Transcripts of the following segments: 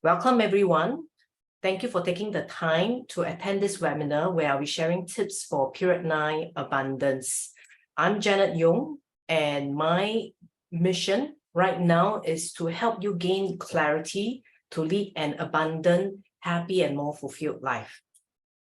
Welcome everyone. Thank you for taking the time to attend this webinar where I'll be sharing tips for Period 9 abundance. I'm Janet Yong, and my mission right now is to help you gain clarity to lead an abundant, happy, and more fulfilled life.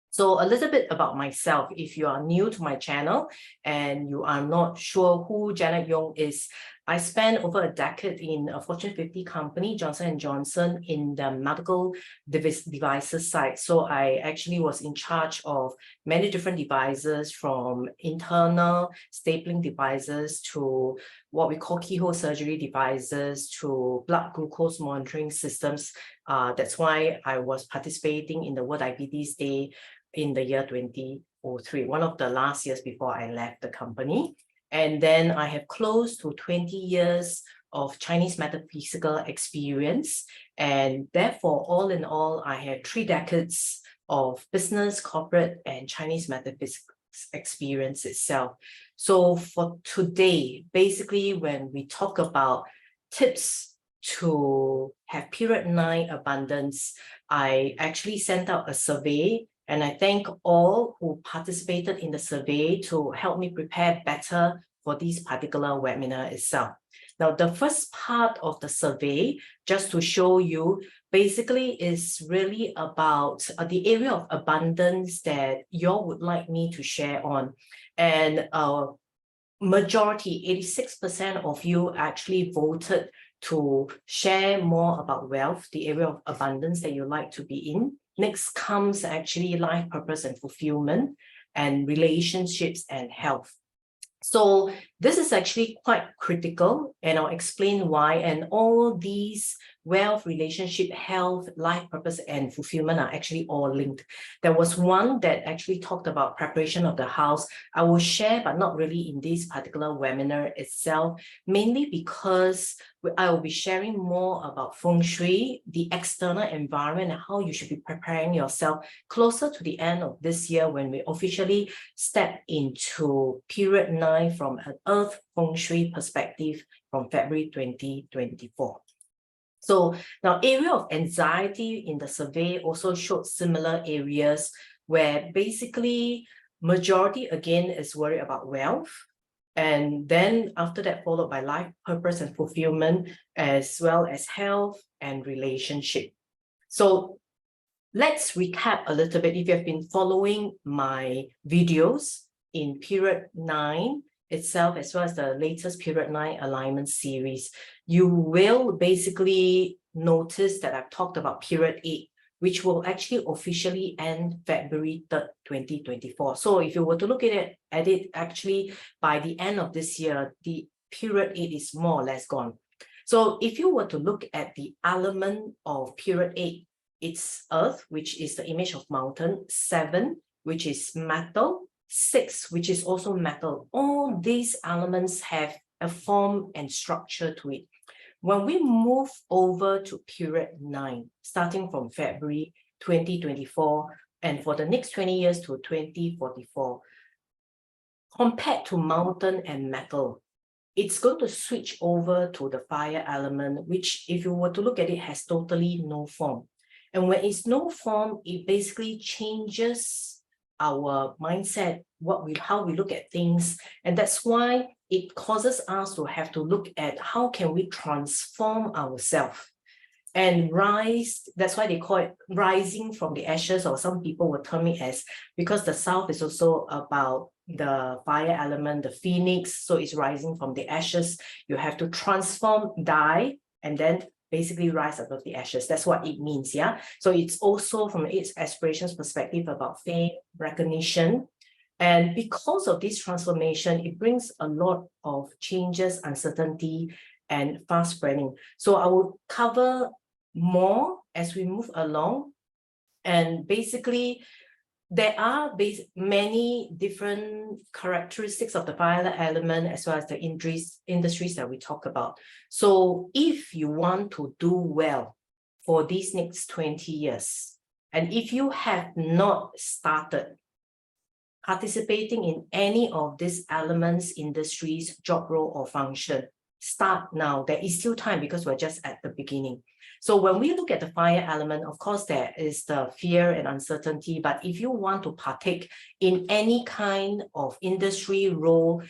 So a little bit about myself. If you are new to my channel and you are not sure who Janet Yong is, I spent over a decade in a Fortune 50 company, Johnson & Johnson, in the medical devices side. So I actually was in charge of many different devices, from internal stapling devices to what we call keyhole surgery devices to blood glucose monitoring systems. That's why I was participating in the World Diabetes Day in the year 2003, one of the last years before I left the company. And then I have close to 20 years of Chinese metaphysical experience. And therefore, all in all, I have 3 decades of business, corporate, and Chinese metaphysics experience itself. So for today, basically, when we talk about tips to have Period 9 abundance, I actually sent out a survey. And I thank all who participated in the survey to help me prepare better for this particular webinar itself. Now, the first part of the survey, just to show you, basically is really about the area of abundance that you all would like me to share on. And majority, 86% of you actually voted to share more about wealth, the area of abundance that you like to be in. Next comes actually life purpose and fulfillment, and relationships and health. So this is actually quite critical, and I'll explain why. And all these wealth, relationship, health, life purpose, and fulfillment are actually all linked. There was one that actually talked about preparation of the house. I will share, but not really in this particular webinar itself, mainly because I will be sharing more about Feng Shui, the external environment, and how you should be preparing yourself closer to the end of this year when we officially step into Period 9 from an Earth Feng Shui perspective from February 2024. So now, area of anxiety in the survey also showed similar areas where basically majority again is worried about wealth. And then after that, followed by life purpose and fulfillment, as well as health and relationship. So let's recap a little bit. If you have been following my videos in Period 9 itself, as well as the latest Period 9 alignment series, you will basically notice that I've talked about Period 8, which will actually officially end February 3rd, 2024. So if you were to look at it actually by the end of this year, the Period 8 is more or less gone. So if you were to look at the element of Period 8, it's Earth, which is the image of mountain, 7, which is metal, 6, which is also metal. All these elements have a form and structure to it. When we move over to Period 9, starting from February 2024, and for the next 20 years to 2044, compared to mountain and metal, it's going to switch over to the fire element, which, if you were to look at it, has totally no form. And when it's no form, it basically changes our mindset, how we look at things. And that's why it causes us to have to look at how can we transform ourselves and rise. That's why they call it rising from the ashes, or some people will term it as, because the South is also about the fire element, the phoenix. So it's rising from the ashes. You have to transform, die, and then basically rise above the ashes. That's what it means, yeah? So it's also, from its aspirations perspective, about fame, recognition. And because of this transformation, it brings a lot of changes, uncertainty, and fast spreading. So I will cover more as we move along. And basically, there are many different characteristics of the fire element, as well as the industries that we talk about. So if you want to do well for these next 20 years, and if you have not started participating in any of these elements, industries, job role, or function, start now. There is still time because we're just at the beginning. So when we look at the fire element, of course, there is the fear and uncertainty. But if you want to partake in any kind of industry role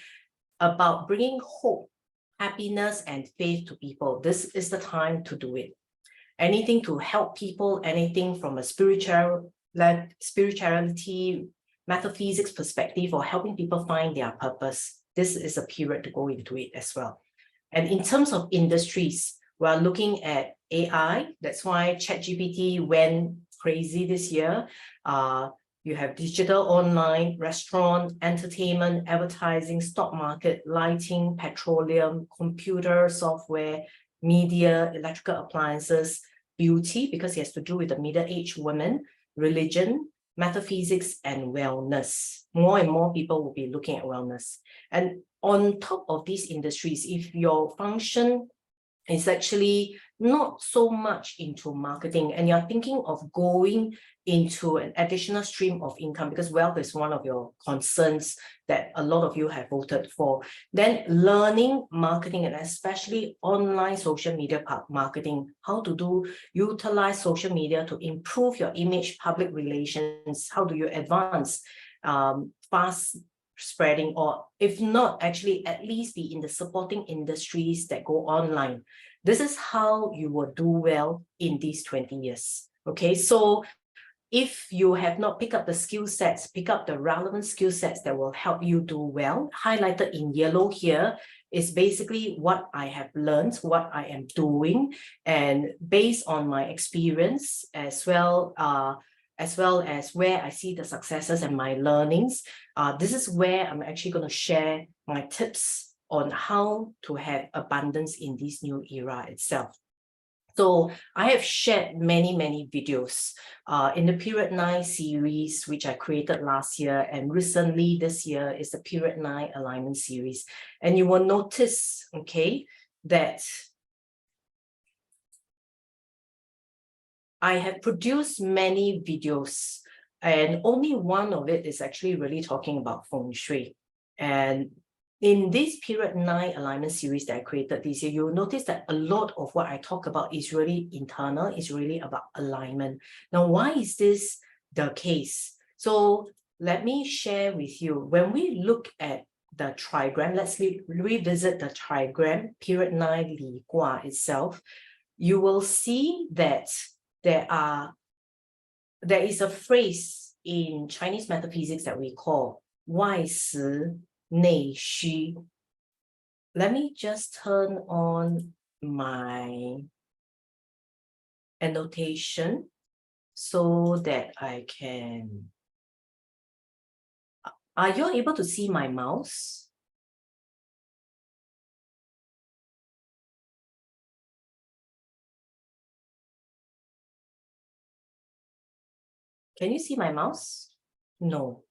about bringing hope, happiness, and faith to people, this is the time to do it. Anything to help people, anything from a spirituality, metaphysics perspective, or helping people find their purpose, this is a period to go into it as well. And in terms of industries, we're looking at AI. That's why ChatGPT went crazy this year. You have digital, online, restaurant, entertainment, advertising, stock market, lighting, petroleum, computer, software, media, electrical appliances, beauty, because it has to do with the middle-aged women, religion, metaphysics, and wellness. More and more people will be looking at wellness. And on top of these industries, if your function is actually not so much into marketing and you're thinking of going into an additional stream of income, because wealth is one of your concerns that a lot of you have voted for, then learning marketing, and especially online social media marketing, how to utilize social media to improve your image, public relations, how do you advance fast spreading, or if not, actually at least be in the supporting industries that go online. This is how you will do well in these 20 years. Okay, so if you have not picked up the skill sets, pick up the relevant skill sets that will help you do well. Highlighted in yellow here is basically what I have learned, what I am doing, and based on my experience as well as where I see the successes and my learnings. This is where I'm actually going to share my tips on how to have abundance in this new era itself. So I have shared many videos in the Period 9 series, which I created last year, and recently this year is the Period 9 alignment series. And you will notice, okay, that I have produced many videos, and only one of it is actually really talking about Feng Shui. And in this Period 9 alignment series that I created this year, you'll notice that a lot of what I talk about is really internal, is really about alignment. Now, why is this the case? So let me share with you. When we look at the trigram, let's revisit the trigram, Period 9 Li Gua itself, you will see that there is a phrase in Chinese metaphysics that we call 外实内虚. Let me just turn on my annotation so that I can. Are you able to see my mouse? Can you see my mouse? No.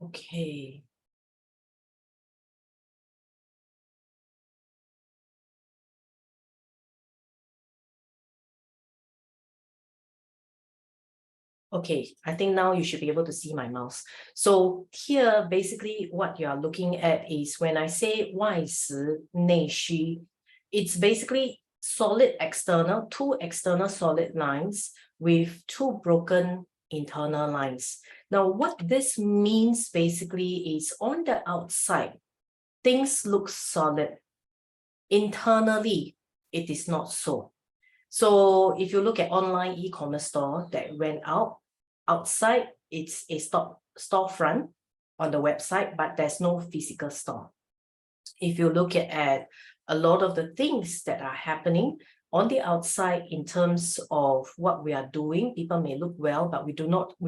Okay. Okay, I think now you should be able to see my mouse. So here, basically what you are looking at is when I say 外实内虚, it's basically solid external, two external solid lines with two broken internal lines. Now, what this means basically is on the outside, things look solid. Internally, it is not so. So if you look at online e-commerce store that went outside, it's a storefront on the website, but there's no physical store. If you look at a lot of the things that are happening on the outside in terms of what we are doing, people may look well, but we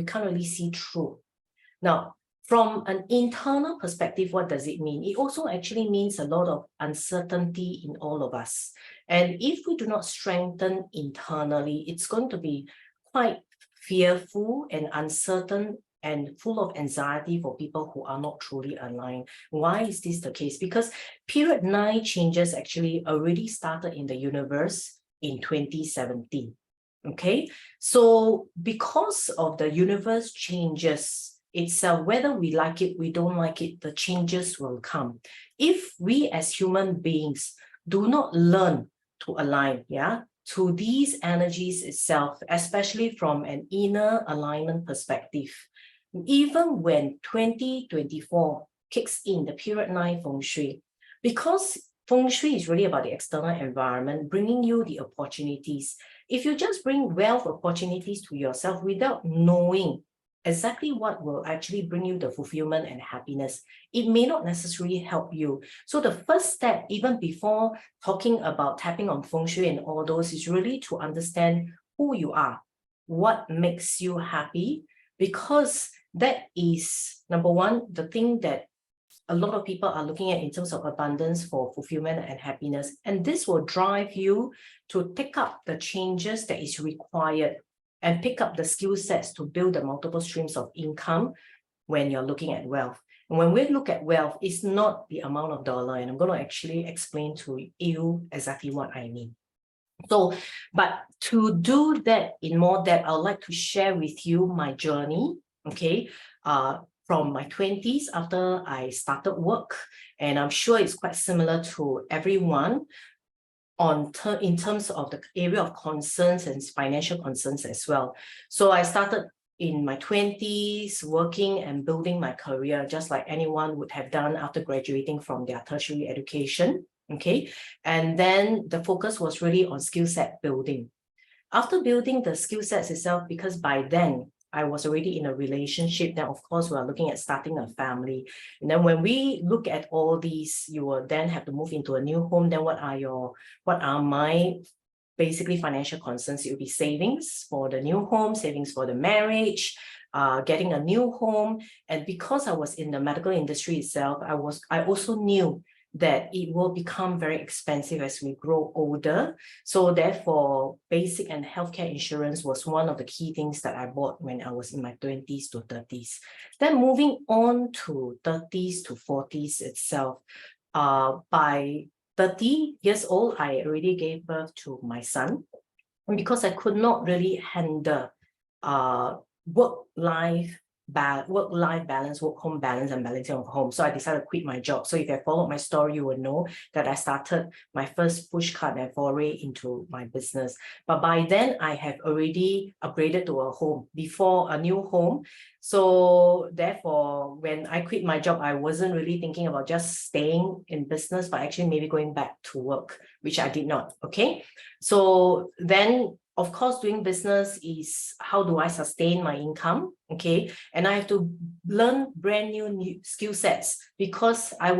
can't really see through. Now, from an internal perspective, what does it mean? It also actually means a lot of uncertainty in all of us. And if we do not strengthen internally, it's going to be quite fearful and uncertain and full of anxiety for people who are not truly aligned. Why is this the case? Because Period 9 changes actually already started in the universe in 2017. Okay, so because of the universe changes itself, whether we like it, we don't like it, the changes will come. If we as human beings do not learn to align, to these energies itself, especially from an inner alignment perspective. Even when 2024 kicks in, the period 9 Feng Shui, because Feng Shui is really about the external environment, bringing you the opportunities. If you just bring wealth opportunities to yourself without knowing exactly what will actually bring you the fulfillment and happiness, it may not necessarily help you. So the first step, even before talking about tapping on Feng Shui and all those, is really to understand who you are, what makes you happy, because that is, number one, the thing that a lot of people are looking at in terms of abundance for fulfillment and happiness. And this will drive you to take up the changes that is required and pick up the skill sets to build the multiple streams of income when you're looking at wealth. And when we look at wealth, it's not the amount of dollar. And I'm going to actually explain to you exactly what I mean. So, but to do that in more depth, I'd like to share with you my journey, okay, from my 20s after I started work. And I'm sure it's quite similar to everyone in terms of the area of concerns and financial concerns as well. So I started in my 20s working and building my career, just like anyone would have done after graduating from their tertiary education. Okay, and then the focus was really on skill set building. After building the skill sets itself, because by then I was already in a relationship, then of course we are looking at starting a family. And then when we look at all these, you will then have to move into a new home. Then what are my basically financial concerns? It will be savings for the new home, savings for the marriage, getting a new home. And because I was in the medical industry itself, I also knew that it will become very expensive as we grow older. So therefore, basic and healthcare insurance was one of the key things that I bought when I was in my 20s to 30s. Then moving on to 30s to 40s itself, by 30 years old, I already gave birth to my son. And because I could not really handle work-life balance, work-home balance, and balancing of home. So I decided to quit my job. So if you have followed my story, you will know that I started my first pushcart and foray into my business. But by then, I have already upgraded to a new home. So therefore, when I quit my job, I wasn't really thinking about just staying in business, but actually maybe going back to work, which I did not. Okay. So then, of course, doing business is how do I sustain my income? Okay. And I have to learn brand new skill sets because I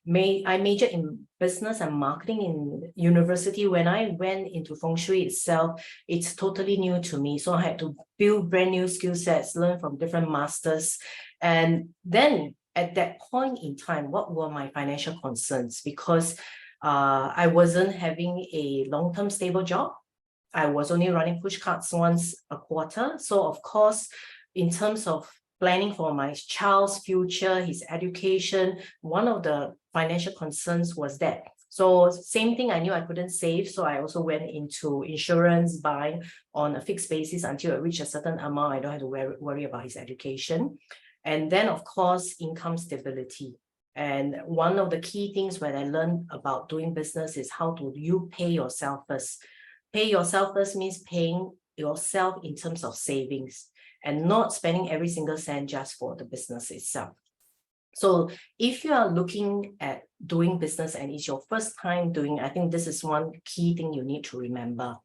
majored in business and marketing in university. When I went into Feng Shui itself, it's totally new to me. So I had to build brand new skill sets, learn from different masters. And then at that point in time, what were my financial concerns? Because I wasn't having a long-term stable job. I was only running push carts once a quarter. So of course, in terms of planning for my child's future, his education, one of the financial concerns was that. So same thing, I knew I couldn't save. So I also went into insurance, buying on a fixed basis until I reach a certain amount. I don't have to worry about his education. And then of course, income stability. And one of the key things when I learned about doing business is how do you pay yourself first. Pay yourself first means paying yourself in terms of savings and not spending every single cent just for the business itself. So if you are looking at doing business and it's your first time doing, I think this is one key thing you need to remember.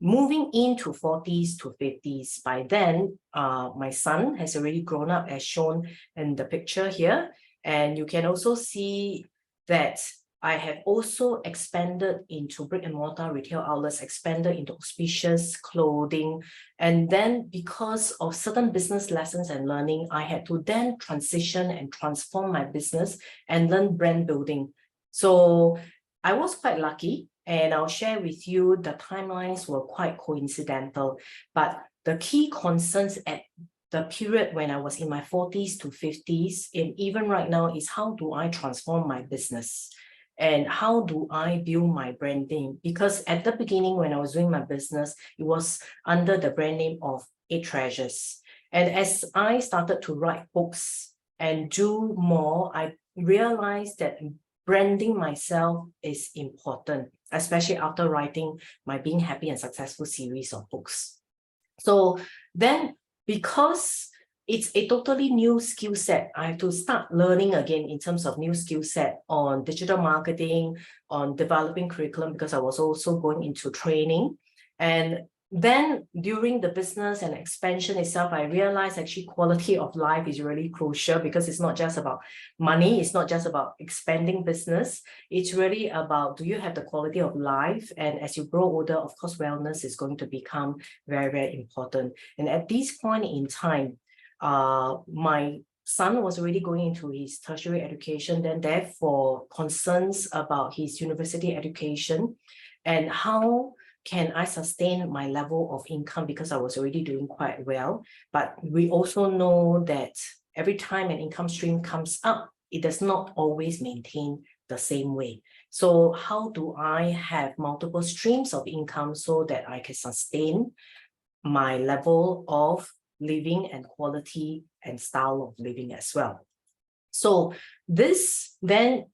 Moving into 40s to 50s, by then, my son has already grown up as shown in the picture here. And you can also see that I have also expanded into brick and mortar retail outlets, expanded into auspicious clothing. And then because of certain business lessons and learning, I had to then transition and transform my business and learn brand building. So I was quite lucky, and I'll share with you the timelines were quite coincidental. But the key concerns at the period when I was in my 40s to 50s, and even right now, is how do I transform my business? And how do I build my branding? Because at the beginning, when I was doing my business, it was under the brand name of 8 Treasures. And as I started to write books and do more, I realized that branding myself is important. especially after writing my Being Happy and Successful series of books. So then, because it's a totally new skill set, I have to start learning again in terms of new skill set on digital marketing, on developing curriculum, because I was also going into training. And then during the business and expansion itself, I realized actually quality of life is really crucial, because it's not just about money, it's not just about expanding business, it's really about, do you have the quality of life? And as you grow older, of course, wellness is going to become very, very important. And at this point in time, my son was already going into his tertiary education, then therefore concerns about his university education and how can I sustain my level of income, because I was already doing quite well. But we also know that every time an income stream comes up, it does not always maintain the same way. So how do I have multiple streams of income so that I can sustain my level of living and quality and style of living as well? So this then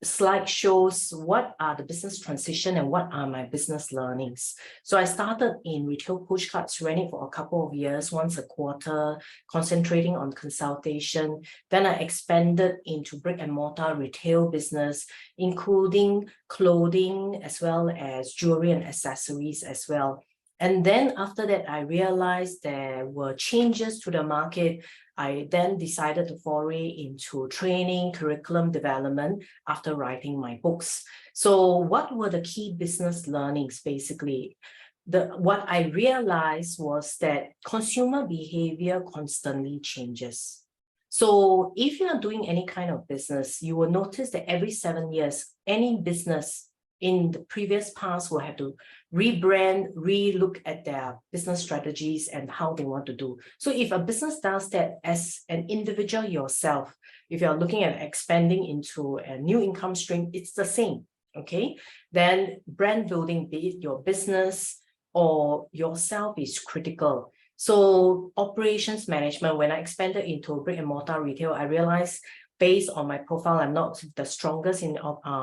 slide shows what are the business transition and what are my business learnings. So I started in retail pushcarts, ran it for a couple of years, once a quarter, concentrating on consultation. Then I expanded into brick and mortar retail business, including clothing as well as jewelry and accessories as well. And then after that, I realized there were changes to the market. I then decided to foray into training, curriculum development after writing my books. So what were the key business learnings? Basically, what I realized was that consumer behavior constantly changes. So if you are doing any kind of business, you will notice that every 7 years, any business in the previous past will have to rebrand, re-look at their business strategies and how they want to do. So if a business does that as an individual yourself, if you're looking at expanding into a new income stream, it's the same, okay? Then brand building, be it your business or yourself, is critical. So operations management, when I expanded into brick and mortar retail, I realized based on my profile, I'm not the strongest in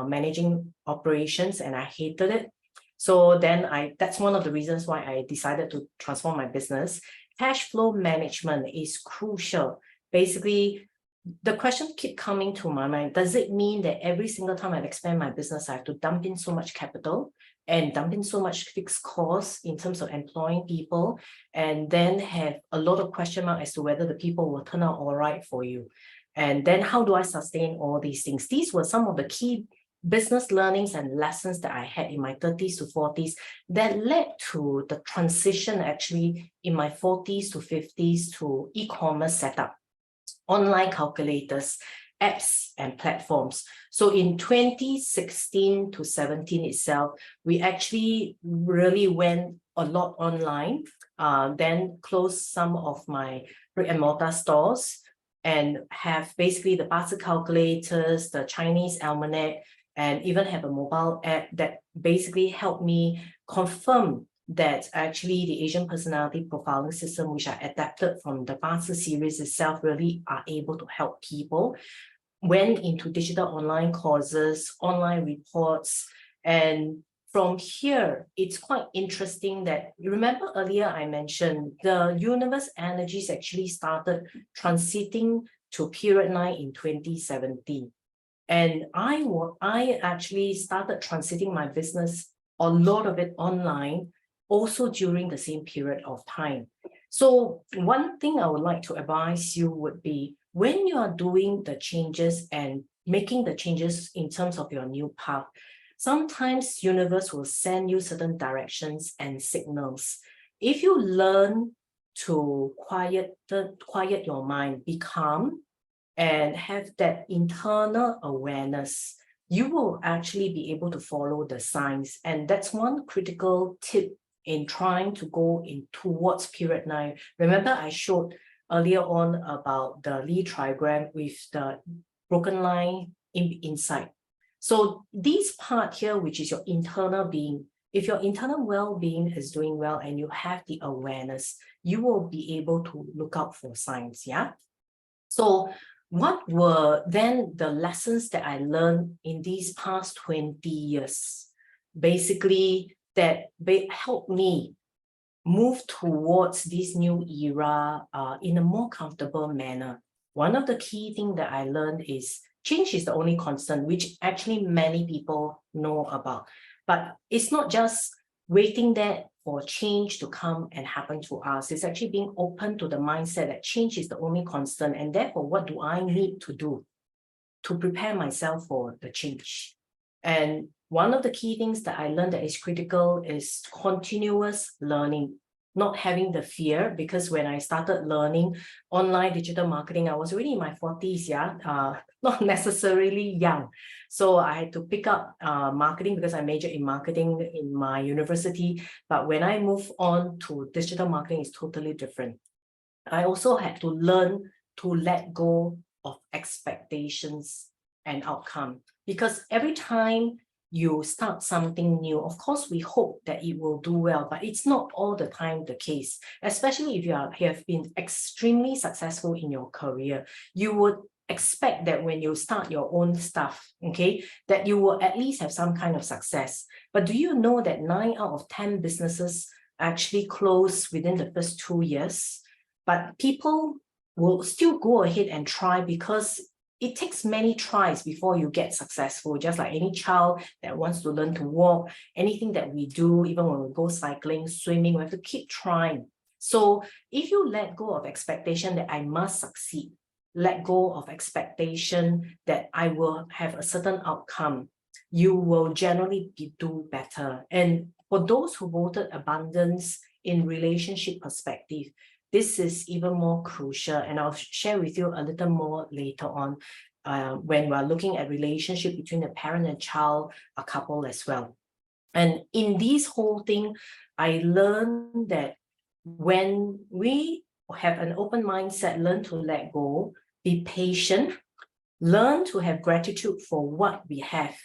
managing operations, and I hated it. So then that's one of the reasons why I decided to transform my business. Cash flow management is crucial. Basically, the question keep coming to my mind, does it mean that every single time I expand my business, I have to dump in so much capital and dump in so much fixed costs in terms of employing people, and then have a lot of question mark as to whether the people will turn out all right for you? And then how do I sustain all these things? These were some of the key business learnings and lessons that I had in my 30s to 40s that led to the transition actually in my 40s to 50s to e-commerce setup, online calculators, apps and platforms. So in 2016 to 17 itself, we actually really went a lot online, then closed some of my brick and mortar stores, and have basically the Bazi calculators, the Chinese almanac, and even have a mobile app that basically helped me confirm that actually the Asian personality profiling system, which I adapted from the Bazi series itself, really are able to help people. Went into digital online courses, online reports, and from here, it's quite interesting that, you remember earlier I mentioned the universe energies actually started transiting to period 9 in 2017. And I actually started transiting my business, a lot of it online, also during the same period of time. So one thing I would like to advise you would be, when you are doing the changes and making the changes in terms of your new path, sometimes universe will send you certain directions and signals. If you learn to quiet your mind, be calm, and have that internal awareness, you will actually be able to follow the signs. And that's one critical tip in trying to go in towards period 9. Remember, I showed earlier on about the Lee trigram with the broken line inside. So this part here, which is your internal being, if your internal well-being is doing well and you have the awareness, you will be able to look out for signs, yeah? So what were then the lessons that I learned in these past 20 years? basically that helped me move towards this new era in a more comfortable manner. One of the key things that I learned is change is the only constant, which actually many people know about. But it's not just waiting there for change to come and happen to us. It's actually being open to the mindset that change is the only constant. And therefore, what do I need to do to prepare myself for the change? And one of the key things that I learned that is critical is continuous learning, not having the fear, because when I started learning online digital marketing, I was already in my 40s, not necessarily young. So I had to pick up marketing because I majored in marketing in my university. But when I moved on to digital marketing, it's totally different. I also had to learn to let go of expectations and outcome, because every time you start something new, of course, we hope that it will do well, but it's not all the time the case. Especially if you have been extremely successful in your career, you would expect that when you start your own stuff, okay, that you will at least have some kind of success. But do you know that 9 out of 10 businesses actually close within the first 2 years? But people will still go ahead and try, because it takes many tries before you get successful. Just like any child that wants to learn to walk, anything that we do, even when we go cycling, swimming, we have to keep trying. So if you let go of expectation that I must succeed, let go of expectation that I will have a certain outcome, you will generally do better. And for those who voted abundance in relationship perspective, this is even more crucial, and I'll share with you a little more later on when we're looking at relationship between a parent and child, a couple as well. And in this whole thing, I learned that when we have an open mindset, learn to let go, be patient, learn to have gratitude for what we have,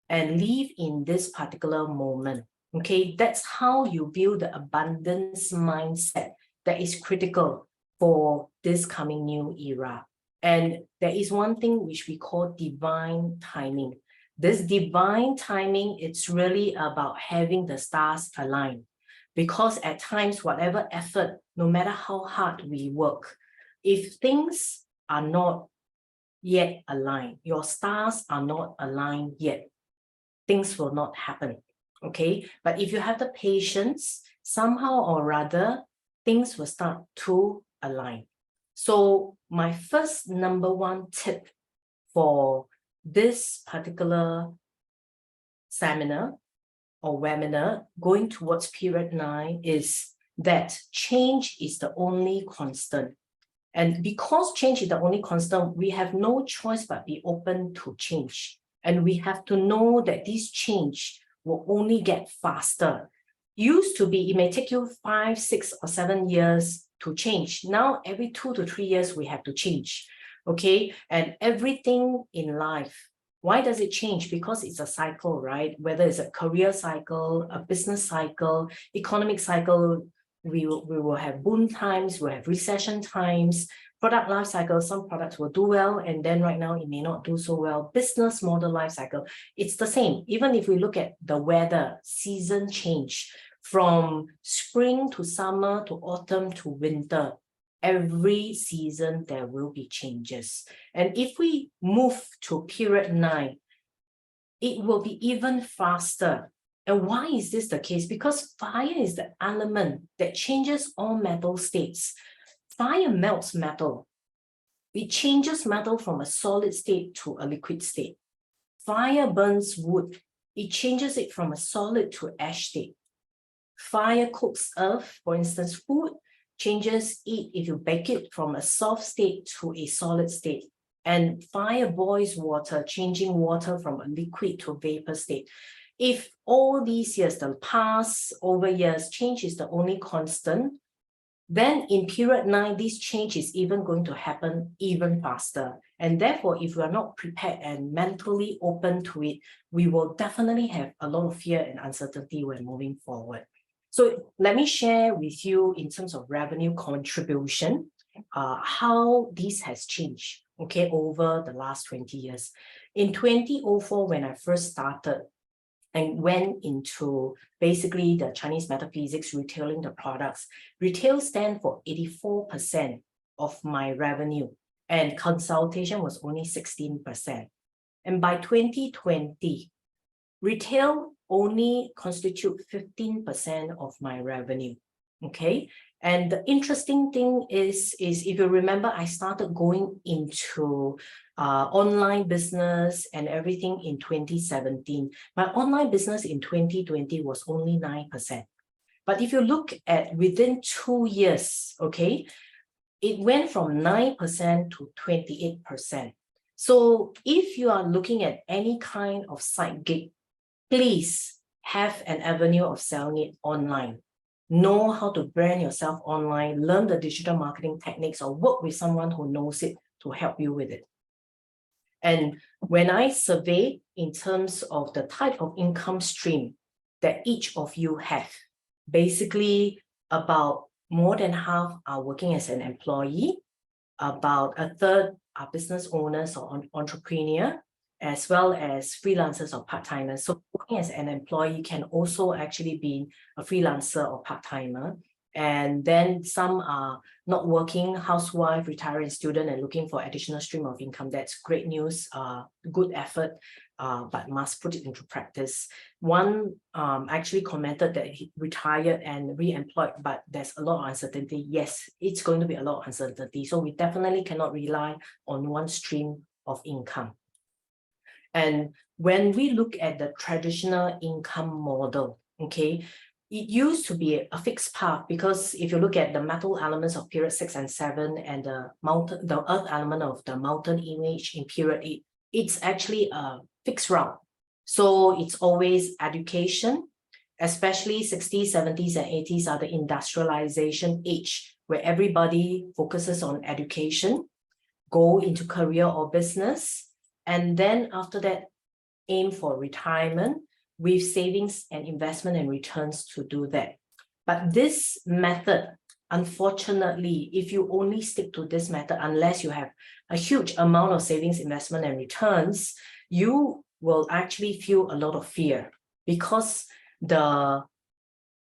and live in this particular moment. Okay, that's how you build the abundance mindset that is critical for this coming new era. And there is one thing which we call divine timing. This divine timing, it's really about having the stars align. Because at times, whatever effort, no matter how hard we work, if things are not yet aligned, your stars are not aligned yet, things will not happen. Okay, but if you have the patience, somehow or other, things will start to align. So my first number one tip for this particular seminar or webinar going towards period 9 is that change is the only constant. And because change is the only constant, we have no choice but be open to change. And we have to know that this change will only get faster. Used to be, it may take you 5, 6, or 7 years to change. Now, every 2 to 3 years, we have to change. Okay, and everything in life, why does it change? Because it's a cycle, right? Whether it's a career cycle, a business cycle, economic cycle, we will have boom times, we'll have recession times, product life cycle, some products will do well, and then right now it may not do so well. Business model life cycle, it's the same. Even if we look at the weather, season change, from spring to summer to autumn to winter, every season there will be changes. And if we move to period 9, it will be even faster. And why is this the case? Because fire is the element that changes all metal states. Fire melts metal. It changes metal from a solid state to a liquid state. Fire burns wood. It changes it from a solid to ash state. Fire cooks earth, for instance, food, changes it if you bake it from a soft state to a solid state. And fire boils water, changing water from a liquid to a vapor state. If all these years, the past over years, change is the only constant, then in period 9, this change is even going to happen even faster. And therefore, if we are not prepared and mentally open to it, we will definitely have a lot of fear and uncertainty when moving forward. So let me share with you in terms of revenue contribution, how this has changed, okay, over the last 20 years. In 2004, when I first started, and went into basically the Chinese metaphysics, retailing the products. Retail stand for 84% of my revenue, and consultation was only 16%. And by 2020, retail only constitute 15% of my revenue. Okay. And the interesting thing is if you remember, I started going into online business and everything in 2017. My online business in 2020 was only 9%. But if you look at within 2 years, okay, it went from 9% to 28%. So if you are looking at any kind of side gig, please have an avenue of selling it online. Know how to brand yourself online, learn the digital marketing techniques, or work with someone who knows it to help you with it. And when I survey in terms of the type of income stream that each of you have, basically about more than half are working as an employee, about a third are business owners or entrepreneur, as well as freelancers or part-timers. So working as an employee can also actually be a freelancer or part-timer. And then some are not working, housewife, retiring student, and looking for additional stream of income. That's great news, good effort, but must put it into practice. One actually commented that he retired and re-employed, but there's a lot of uncertainty. Yes, it's going to be a lot of uncertainty. So we definitely cannot rely on one stream of income. And when we look at the traditional income model, okay, it used to be a fixed path, because if you look at the metal elements of period 6 and 7 and the earth element of the mountain image in period 8, it's actually a fixed route. So it's always education, especially 60s, 70s, and 80s are the industrialization age, where everybody focuses on education, go into career or business, and then after that, aim for retirement with savings and investment and returns to do that. But this method, unfortunately, if you only stick to this method, unless you have a huge amount of savings, investment, and returns, you will actually feel a lot of fear, because the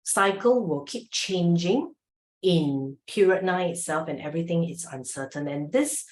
cycle will keep changing in period 9 itself, and everything is uncertain. And this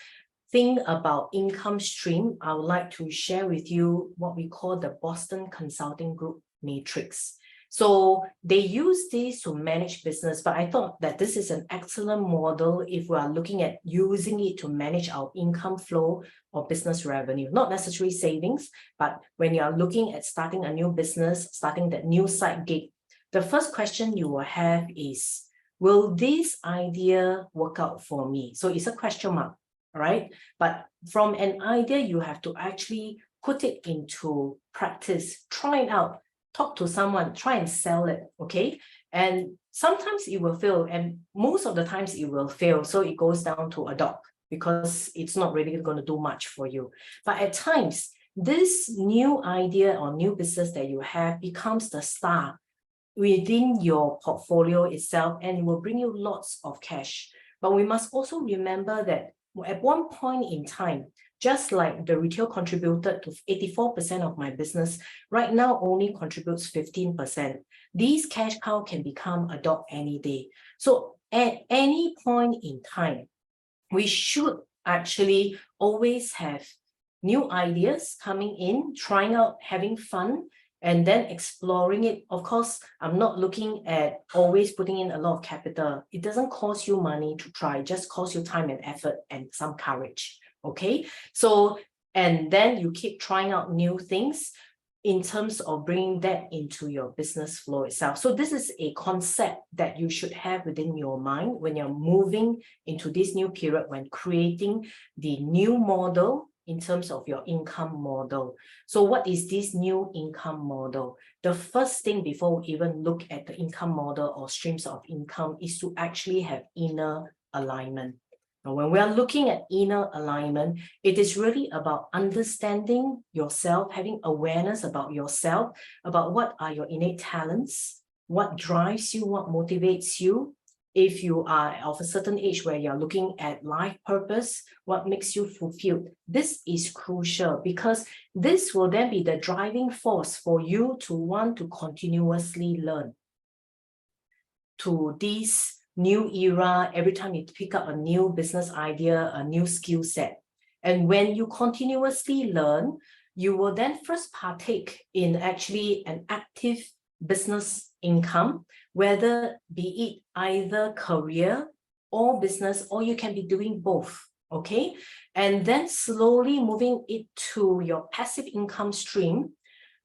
thing about income stream, I would like to share with you what we call the Boston Consulting Group matrix. So they use this to manage business, but I thought that this is an excellent model if we are looking at using it to manage our income flow or business revenue, not necessarily savings, but when you are looking at starting a new business, starting that new side gig, the first question you will have is, will this idea work out for me? So it's a question mark. Right? But from an idea, you have to actually put it into practice, try it out, talk to someone, try and sell it, okay? And sometimes it will fail, and most of the times it will fail. So it goes down to a dog, because it's not really going to do much for you. But at times, this new idea or new business that you have becomes the star within your portfolio itself, and will bring you lots of cash. But we must also remember that at one point in time, just like the retail contributed to 84% of my business, right now only contributes 15%. These cash cow can become a dog any day. So at any point in time, we should actually always have new ideas coming in, trying out, having fun, and then exploring it. Of course, I'm not looking at always putting in a lot of capital. It doesn't cost you money to try, it just costs you time and effort and some courage, okay? So, and then you keep trying out new things in terms of bringing that into your business flow itself. So this is a concept that you should have within your mind when you're moving into this new period, when creating the new model in terms of your income model. So what is this new income model? The first thing before we even look at the income model or streams of income is to actually have inner alignment. Now, when we are looking at inner alignment, it is really about understanding yourself, having awareness about yourself, about what are your innate talents, what drives you, what motivates you. if you are of a certain age where you're looking at life purpose, what makes you fulfilled, this is crucial because this will then be the driving force for you to want to continuously learn. To this new era, every time you pick up a new business idea, a new skill set. And when you continuously learn, you will then first partake in actually an active business income, whether be it either career or business, or you can be doing both, okay? And then slowly moving it to your passive income stream,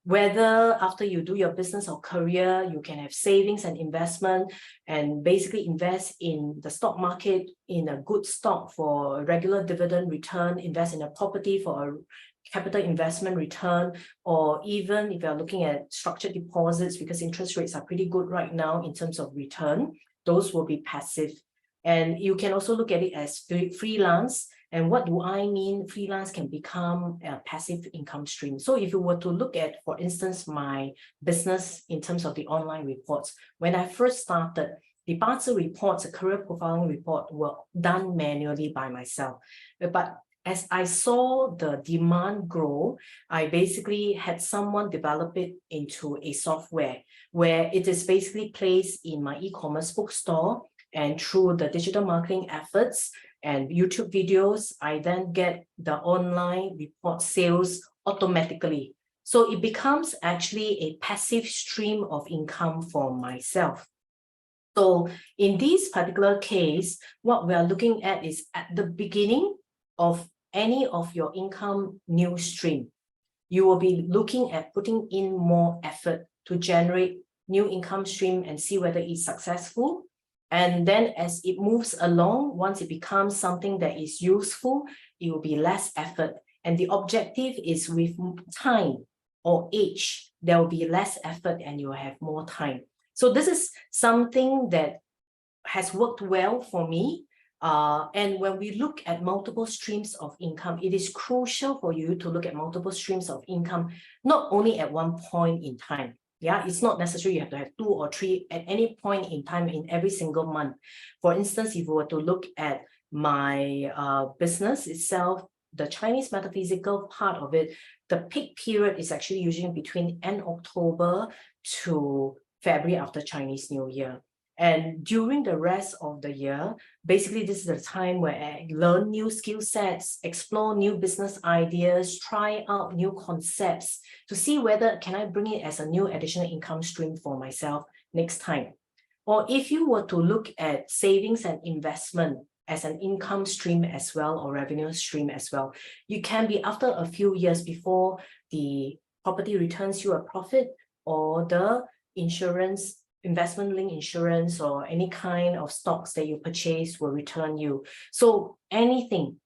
whether after you do your business or career, you can have savings and investment and basically invest in the stock market, in a good stock for regular dividend return, invest in a property for a capital investment return, or even if you're looking at structured deposits, because interest rates are pretty good right now in terms of return, those will be passive. And you can also look at it as freelance. And what do I mean? Freelance can become a passive income stream. So if you were to look at, for instance, my business in terms of the online reports, when I first started, the Bazi reports, the career profiling report were done manually by myself. But as I saw the demand grow, I basically had someone develop it into a software where it is basically placed in my e-commerce bookstore, and through the digital marketing efforts and YouTube videos, I then get the online report sales automatically. So it becomes actually a passive stream of income for myself. So in this particular case, what we are looking at is at the beginning of any of your income new stream, you will be looking at putting in more effort to generate new income stream and see whether it's successful. And then as it moves along, once it becomes something that is useful, it will be less effort. And the objective is with time or age, there will be less effort and you will have more time. So this is something that has worked well for me. And when we look at multiple streams of income, it is crucial for you to look at multiple streams of income, not only at one point in time. Yeah, it's not necessary you have to have 2 or 3 at any point in time in every single month. For instance, if you were to look at my business itself, the Chinese metaphysical part of it, the peak period is actually usually between end October to February after Chinese New Year. And during the rest of the year, basically this is the time where I learn new skill sets, explore new business ideas, try out new concepts to see whether can I bring it as a new additional income stream for myself next time. Or if you were to look at savings and investment as an income stream as well, or revenue stream as well, you can be after a few years before the property returns you a profit, or the insurance, investment-linked insurance or any kind of stocks that you purchase will return you. So anything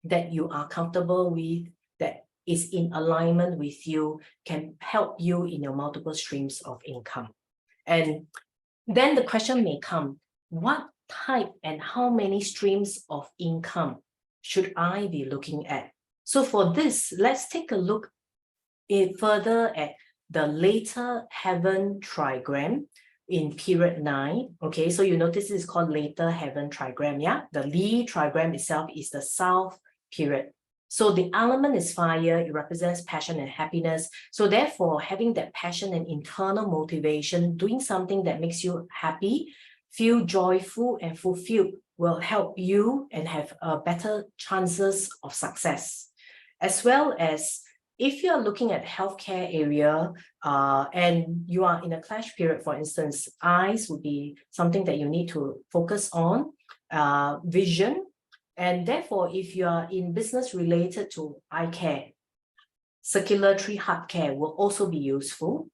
that you are comfortable with, that is in alignment with you, can help you in your multiple streams of income. And then the question may come, what type and how many streams of income should I be looking at? So for this, let's take a look further at the later heaven trigram in period 9. Okay, so you notice this is called later heaven trigram. Yeah, the Li trigram itself is the south period. So the element is fire, it represents passion and happiness. So therefore, having that passion and internal motivation, doing something that makes you happy, feel joyful and fulfilled, will help you and have better chances of success. As well as if you're looking at healthcare area and you are in a clash period, for instance, eyes would be something that you need to focus on, vision. And therefore, if you are in business related to eye care, circulatory heart care will also be useful.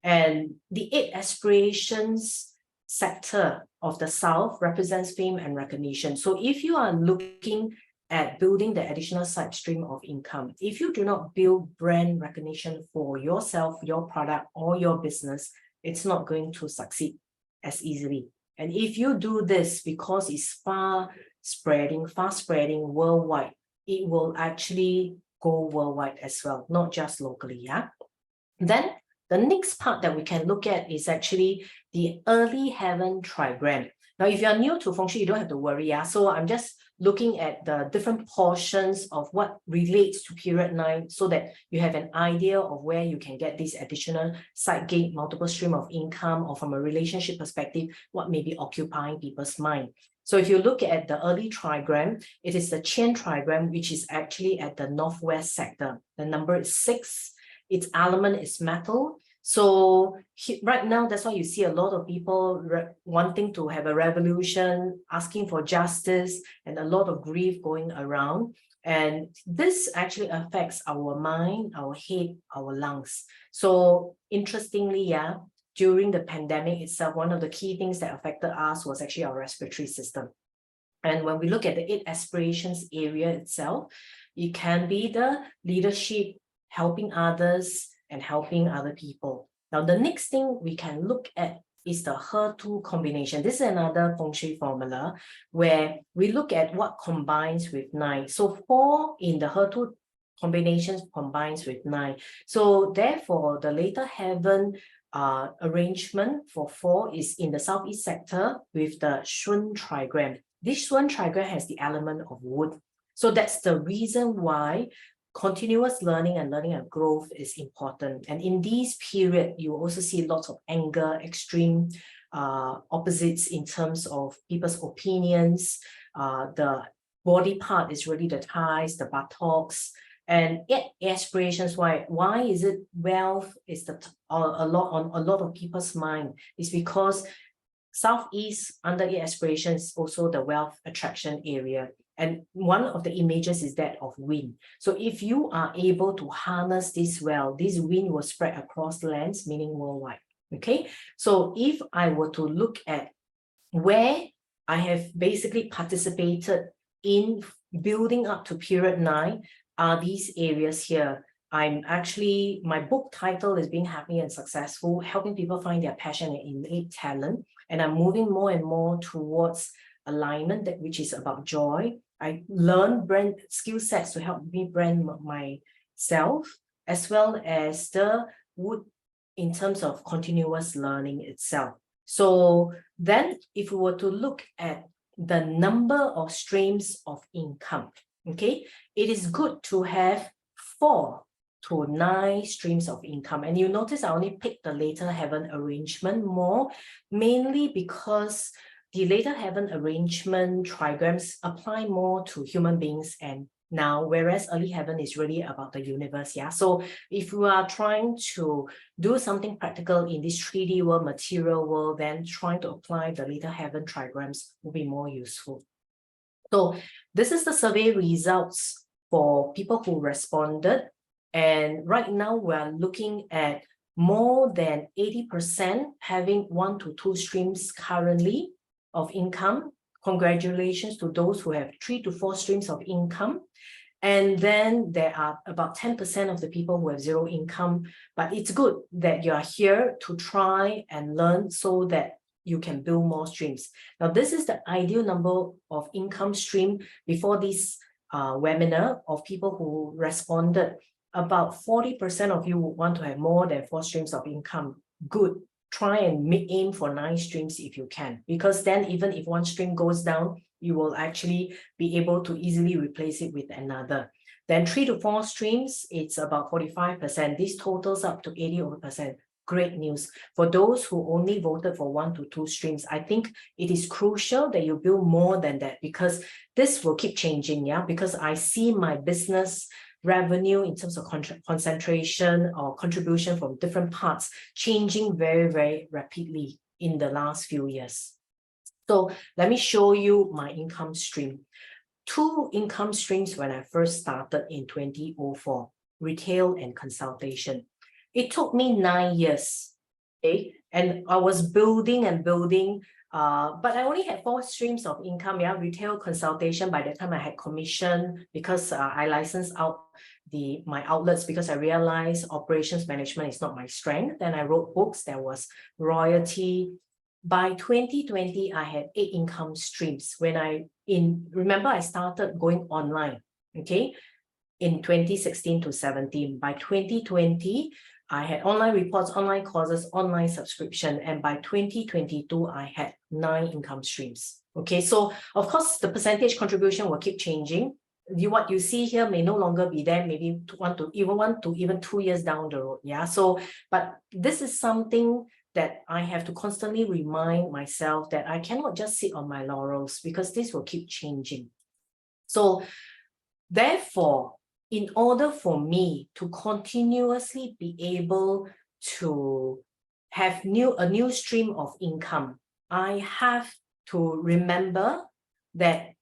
And the 8 aspirations sector of the South represents fame and recognition. So if you are looking at building the additional side stream of income, if you do not build brand recognition for yourself, your product, or your business, it's not going to succeed as easily. And if you do this because it's fast spreading worldwide, it will actually go worldwide as well, not just locally. Yeah. Then the next part that we can look at is actually the early heaven trigram. Now, if you're new to Feng Shui, you don't have to worry. Yeah? So I'm just looking at the different portions of what relates to period 9 so that you have an idea of where you can get this additional side gig, multiple stream of income, or from a relationship perspective, what may be occupying people's mind. So if you look at the early trigram, it is the Qian trigram, which is actually at the northwest sector. The number is 6. Its element is metal. So right now, that's why you see a lot of people wanting to have a revolution, asking for justice, and a lot of grief going around. And this actually affects our mind, our head, our lungs. So interestingly, yeah, during the pandemic itself, one of the key things that affected us was actually our respiratory system. And when we look at the 8 aspirations area itself, it can be the leadership, helping others, and helping other people. Now, the next thing we can look at is the He2 combination. This is another Feng Shui formula where we look at what combines with 9. So 4 in the He2 combinations combines with 9. So therefore, the later heaven arrangement for 4 is in the southeast sector with the Shui trigram. This Shui trigram has the element of wood. So that's the reason why continuous learning and growth is important. And in this period, you also see lots of anger, extreme opposites in terms of people's opinions. The body part is really the thighs, the buttocks, and 8 aspirations. Why is it wealth is a lot of people's mind? Is because southeast under 8 aspirations is also the wealth attraction area. And one of the images is that of wind. So if you are able to harness this well, this wind will spread across lands, meaning worldwide. Okay, so if I were to look at where I have basically participated in building up to period 9, are these areas here. My book title is Being Happy and Successful, helping people find their passion and innate talent. And I'm moving more and more towards alignment, which is about joy. I learn brand skill sets to help me brand myself, as well as the wood in terms of continuous learning itself. So then if we were to look at the number of streams of income, okay, it is good to have 4 to 9 streams of income. And you notice I only picked the later heaven arrangement more, mainly because the later heaven arrangement trigrams apply more to human beings and now, whereas early heaven is really about the universe. Yeah. So if you are trying to do something practical in this 3D world, material world, then trying to apply the later heaven trigrams will be more useful. So this is the survey results for people who responded. And right now we're looking at more than 80% having 1 to 2 streams currently of income. Congratulations to those who have 3 to 4 streams of income. And then there are about 10% of the people who have 0 income. But it's good that you are here to try and learn so that you can build more streams. Now, this is the ideal number of income stream before this webinar of people who responded. About 40% of you would want to have more than 4 streams of income. Good. Try and aim for 9 streams if you can, because then even if 1 stream goes down, you will actually be able to easily replace it with another. Then 3 to 4 streams, it's about 45%. This totals up to 80%. Great news. For those who only voted for 1 to 2 streams, I think it is crucial that you build more than that, because this will keep changing, yeah, because I see my business revenue in terms of concentration or contribution from different parts changing very, very rapidly in the last few years. So let me show you my income stream. 2 income streams when I first started in 2004, retail and consultation. It took me 9 years, okay? And I was building and building, but I only had 4 streams of income, yeah, retail, consultation. By that time I had commission because I licensed out my outlets because I realized operations management is not my strength. Then I wrote books, there was royalty. By 2020, I had 8 income streams. Remember I started going online, okay, in 2016 to 17. By 2020, I had online reports, online courses, online subscription, and by 2022, I had 9 income streams. Okay, so of course, the percentage contribution will keep changing. What you see here may no longer be there, maybe even 2 years down the road. Yeah, so, but this is something that I have to constantly remind myself that I cannot just sit on my laurels, because this will keep changing. So therefore, in order for me to continuously be able to have a new stream of income, I have to remember that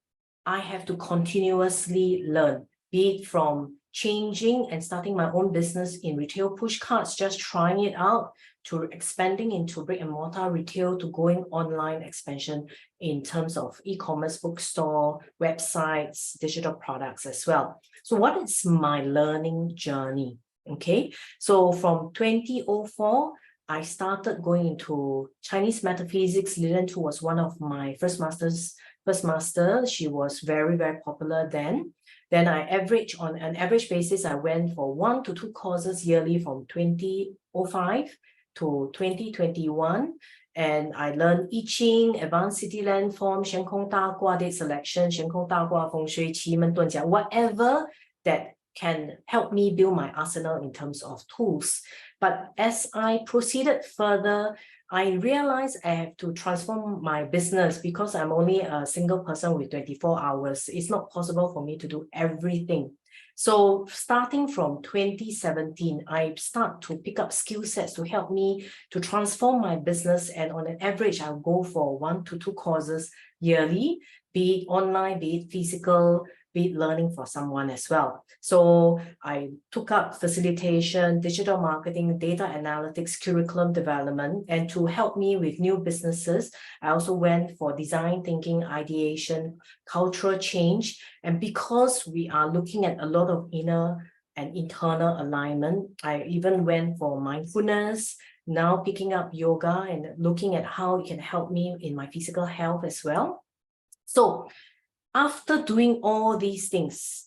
I have to continuously learn, be it from changing and starting my own business in retail push carts, just trying it out, to expanding into brick and mortar retail, to going online expansion in terms of e-commerce, bookstore, websites, digital products as well. So what is my learning journey? Okay, so from 2004, I started going into Chinese metaphysics. Lilian Tu was one of my first master. She was very, very popular then. Then I average, on an average basis, I went for 1 to 2 courses yearly from 2005 to 2021. And I learned I Ching, Advanced City Landform, 玄空大卦 date selection, 玄空大卦 Feng Shui, 奇门遁甲, whatever that can help me build my arsenal in terms of tools. But as I proceeded further, I realized I have to transform my business, because I'm only a single person with 24 hours. It's not possible for me to do everything. So starting from 2017, I start to pick up skill sets to help me to transform my business. And on an average, I'll go for 1 to 2 courses yearly, be it online, be it physical, be it learning for someone as well. So I took up facilitation, digital marketing, data analytics, curriculum development, and to help me with new businesses, I also went for design thinking, ideation, cultural change. And because we are looking at a lot of inner and internal alignment, I even went for mindfulness, now picking up yoga and looking at how it can help me in my physical health as well. So after doing all these things,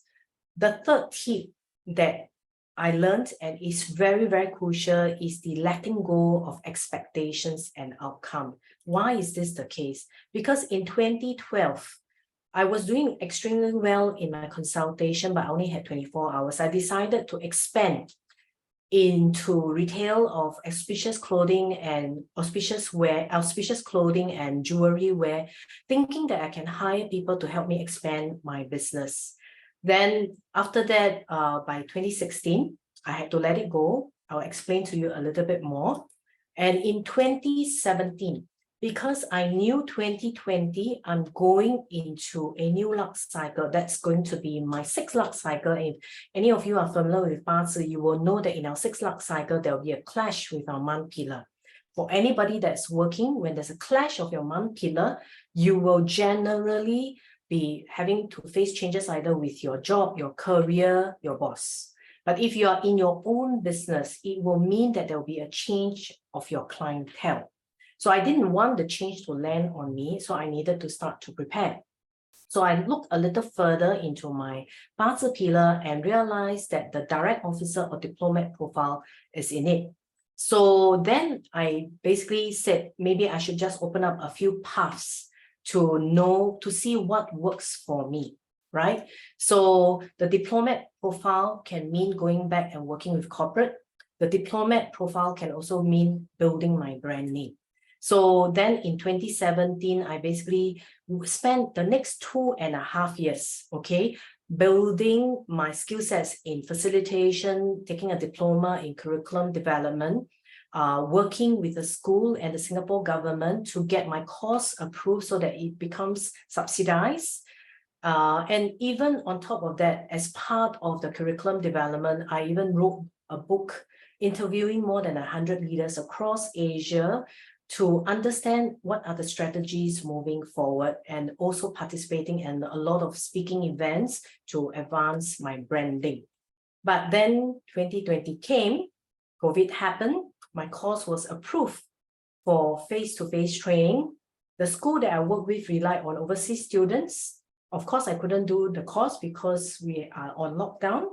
the third tip that I learned, and is very, very crucial, is the letting go of expectations and outcome. Why is this the case? Because in 2012, I was doing extremely well in my consultation, but I only had 24 hours. I decided to expand into retail of auspicious clothing and auspicious clothing and jewelry wear, thinking that I can hire people to help me expand my business. Then after that, by 2016, I had to let it go. I'll explain to you a little bit more. And in 2017, because I knew 2020, I'm going into a new luck cycle. That's going to be my 6th luck cycle. If any of you are familiar with Bazi, you will know that in our 6th luck cycle, there will be a clash with our month pillar. For anybody that's working, when there's a clash of your month pillar, you will generally be having to face changes either with your job, your career, your boss. But if you are in your own business, it will mean that there will be a change of your clientele. So I didn't want the change to land on me, so I needed to start to prepare. So I looked a little further into my Bazi pillar and realized that the direct officer or diplomat profile is innate. So then I basically said, maybe I should just open up a few paths to see what works for me, right? So the diplomat profile can mean going back and working with corporate. The diplomat profile can also mean building my brand name. So then in 2017, I basically spent the next 2.5 years, okay, building my skill sets in facilitation, taking a diploma in curriculum development, working with the school and the Singapore government to get my course approved so that it becomes subsidized. And even on top of that, as part of the curriculum development, I even wrote a book interviewing more than 100 leaders across Asia to understand what are the strategies moving forward, and also participating in a lot of speaking events to advance my branding. But then 2020 came, COVID happened, my course was approved for face-to-face training. The school that I work with relied on overseas students. Of course, I couldn't do the course because we are on lockdown.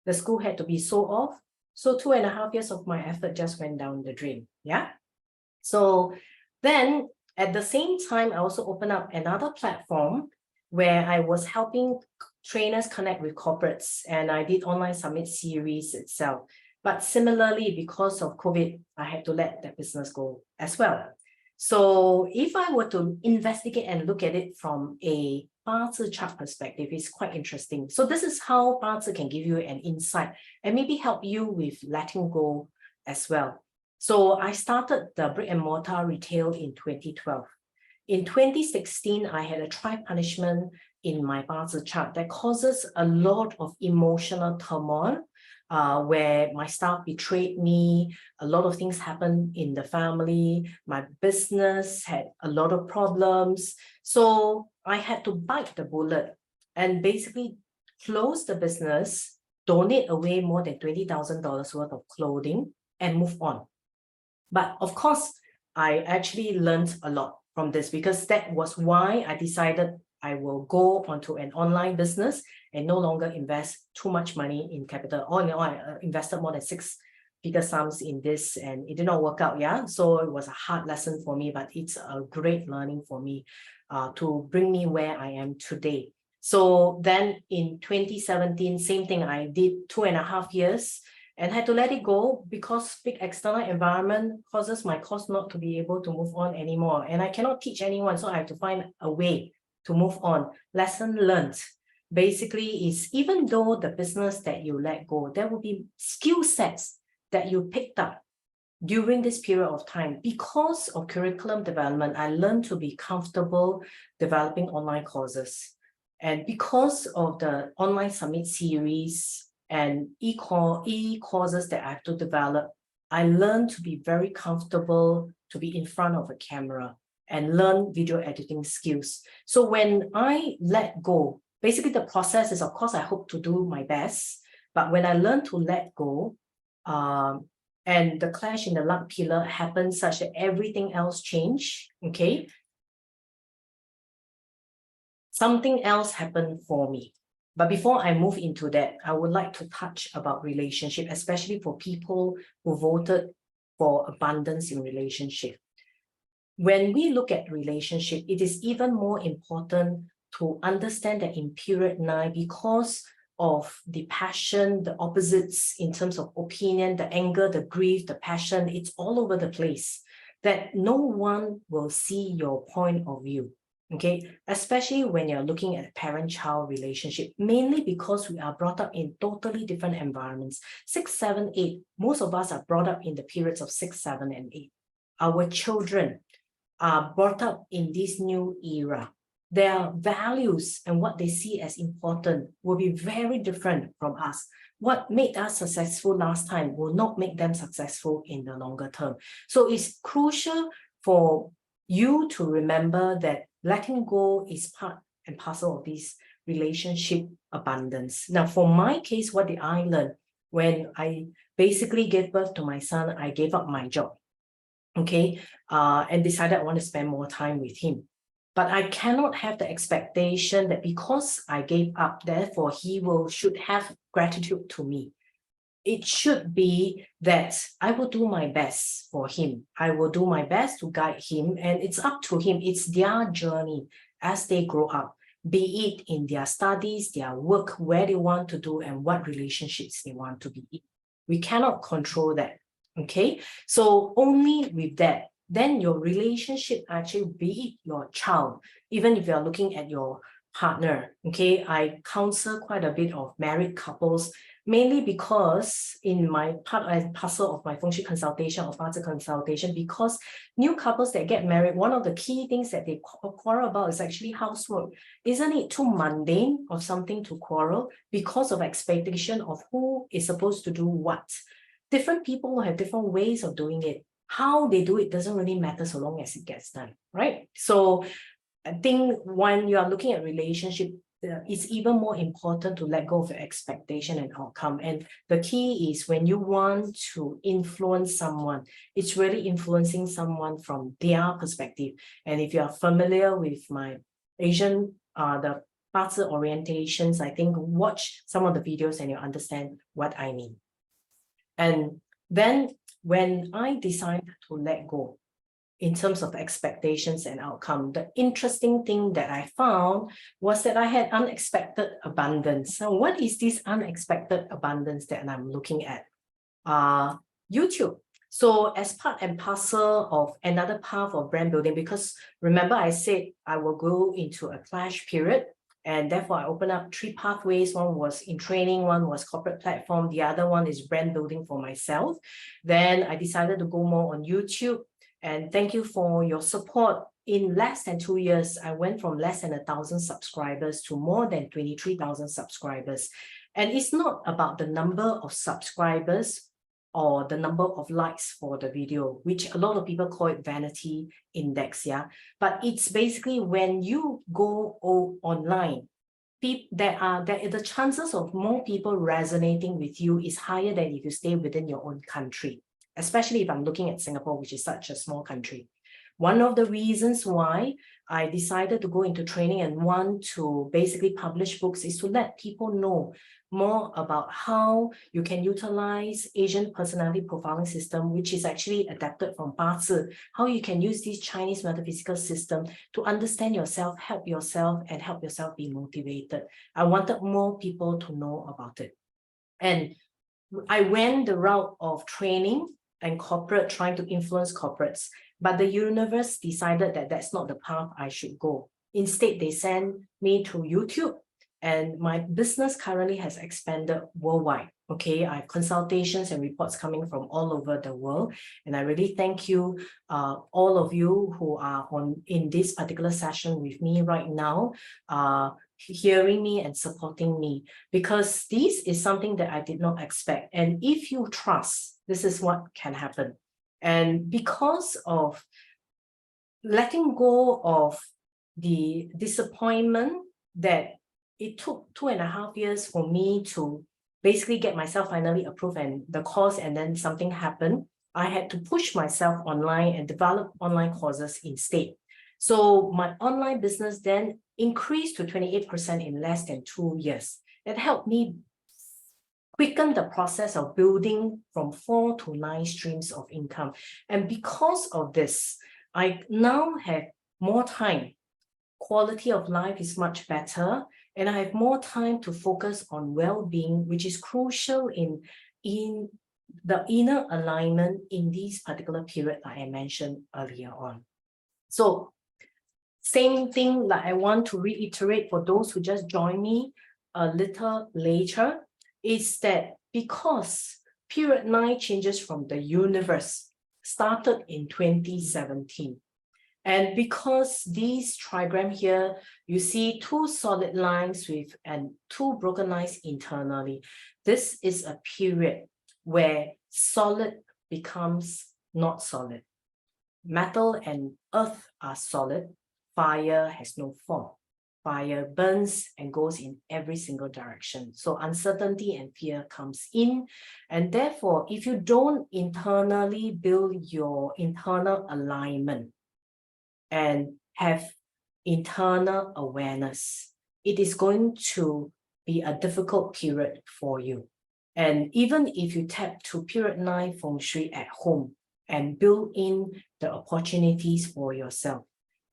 The school had to be sold off. So 2.5 years of my effort just went down the drain. Yeah. So then at the same time, I also opened up another platform where I was helping trainers connect with corporates, and I did online summit series itself. But similarly, because of COVID, I had to let that business go as well. So if I were to investigate and look at it from a Bazi chart perspective, it's quite interesting. So this is how Bazi can give you an insight and maybe help you with letting go as well. So I started the brick and mortar retail in 2012. In 2016, I had a tri-punishment in my Bazi chart that causes a lot of emotional turmoil, where my staff betrayed me, a lot of things happened in the family, my business had a lot of problems. So I had to bite the bullet and basically close the business, donate away more than $20,000 worth of clothing, and move on. But of course, I actually learned a lot from this, because that was why I decided I will go onto an online business and no longer invest too much money in capital. I invested more than 6-figure sums in this, and it did not work out. Yeah, so it was a hard lesson for me, but it's a great learning for me to bring me where I am today. So then in 2017, same thing, I did 2.5 years and had to let it go because big external environment causes my course not to be able to move on anymore. And I cannot teach anyone, so I have to find a way to move on. Lesson learned basically is, even though the business that you let go, there will be skill sets that you picked up during this period of time. Because of curriculum development, I learned to be comfortable developing online courses. And because of the online summit series and e-courses that I have to develop, I learned to be very comfortable to be in front of a camera and learn video editing skills. So when I let go, basically the process is, of course, I hope to do my best, but when I learn to let go, and the clash in the luck pillar happened such that everything else changed, okay? Something else happened for me. But before I move into that, I would like to touch about relationship, especially for people who voted for abundance in relationship. When we look at relationship, it is even more important to understand that in period 9, because of the passion, the opposites in terms of opinion, the anger, the grief, the passion, it's all over the place, that no one will see your point of view. Okay, especially when you're looking at parent-child relationship, mainly because we are brought up in totally different environments. 6, 7, 8, most of us are brought up in the periods of 6, 7, and 8. Our children are brought up in this new era. Their values and what they see as important will be very different from us. What made us successful last time will not make them successful in the longer term. So it's crucial for you to remember that letting go is part and parcel of this relationship abundance. Now, for my case, what did I learn? When I basically gave birth to my son, I gave up my job, okay, and decided I want to spend more time with him. But I cannot have the expectation that because I gave up, therefore he should have gratitude to me. It should be that I will do my best for him. I will do my best to guide him, and it's up to him. It's their journey as they grow up, be it in their studies, their work, where they want to do, and what relationships they want to be in. We cannot control that, okay? So only with that, then your relationship actually, be it your child, even if you're looking at your partner, okay? I counsel quite a bit of married couples, mainly because in my part and parcel of my Feng Shui consultation or Bazi consultation, because new couples that get married, one of the key things that they quarrel about is actually housework. Isn't it too mundane of something to quarrel because of expectation of who is supposed to do what? Different people have different ways of doing it. How they do it doesn't really matter so long as it gets done, right? So I think when you are looking at relationship, it's even more important to let go of your expectation and outcome. And the key is when you want to influence someone, it's really influencing someone from their perspective. And if you are familiar with my Asian, the Bazi orientations, I think watch some of the videos and you'll understand what I mean. And then when I decided to let go in terms of expectations and outcome, the interesting thing that I found was that I had unexpected abundance. So what is this unexpected abundance that I'm looking at? YouTube. So as part and parcel of another path of brand building, because remember I said I will go into a clash period, and therefore I opened up 3 pathways. One was in training, one was corporate platform, the other one is brand building for myself. Then I decided to go more on YouTube, and thank you for your support. In less than 2 years, I went from less than 1,000 subscribers to more than 23,000 subscribers. And it's not about the number of subscribers or the number of likes for the video, which a lot of people call it vanity index, yeah. But it's basically when you go online, the chances of more people resonating with you is higher than if you stay within your own country, especially if I'm looking at Singapore, which is such a small country. One of the reasons why I decided to go into training and want to basically publish books is to let people know more about how you can utilize Asian personality profiling system, which is actually adapted from Bazi, how you can use this Chinese metaphysical system to understand yourself, help yourself, and help yourself be motivated. I wanted more people to know about it. And I went the route of training and corporate, trying to influence corporates, but the universe decided that that's not the path I should go. Instead, they sent me to YouTube, and my business currently has expanded worldwide. Okay, I have consultations and reports coming from all over the world, and I really thank you, all of you who are in this particular session with me right now, hearing me and supporting me, because this is something that I did not expect. And if you trust, this is what can happen. And because of letting go of the disappointment that it took 2.5 years for me to basically get myself finally approved and the course, and then something happened, I had to push myself online and develop online courses instead. So my online business then increased to 28% in less than 2 years. It helped me quicken the process of building from 4 to 9 streams of income. And because of this, I now have more time. Quality of life is much better, and I have more time to focus on well-being, which is crucial in the inner alignment in this particular period that I mentioned earlier on. So same thing that I want to reiterate for those who just joined me a little later is that because period 9 changes from the universe started in 2017. And because this trigram here, you see 2 solid lines with and 2 broken lines internally. This is a period where solid becomes not solid. Metal and earth are solid. Fire has no form. Fire burns and goes in every single direction. So uncertainty and fear comes in. And therefore, if you don't internally build your internal alignment and have internal awareness, it is going to be a difficult period for you. And even if you tap to period 9 Feng Shui at home and build in the opportunities for yourself,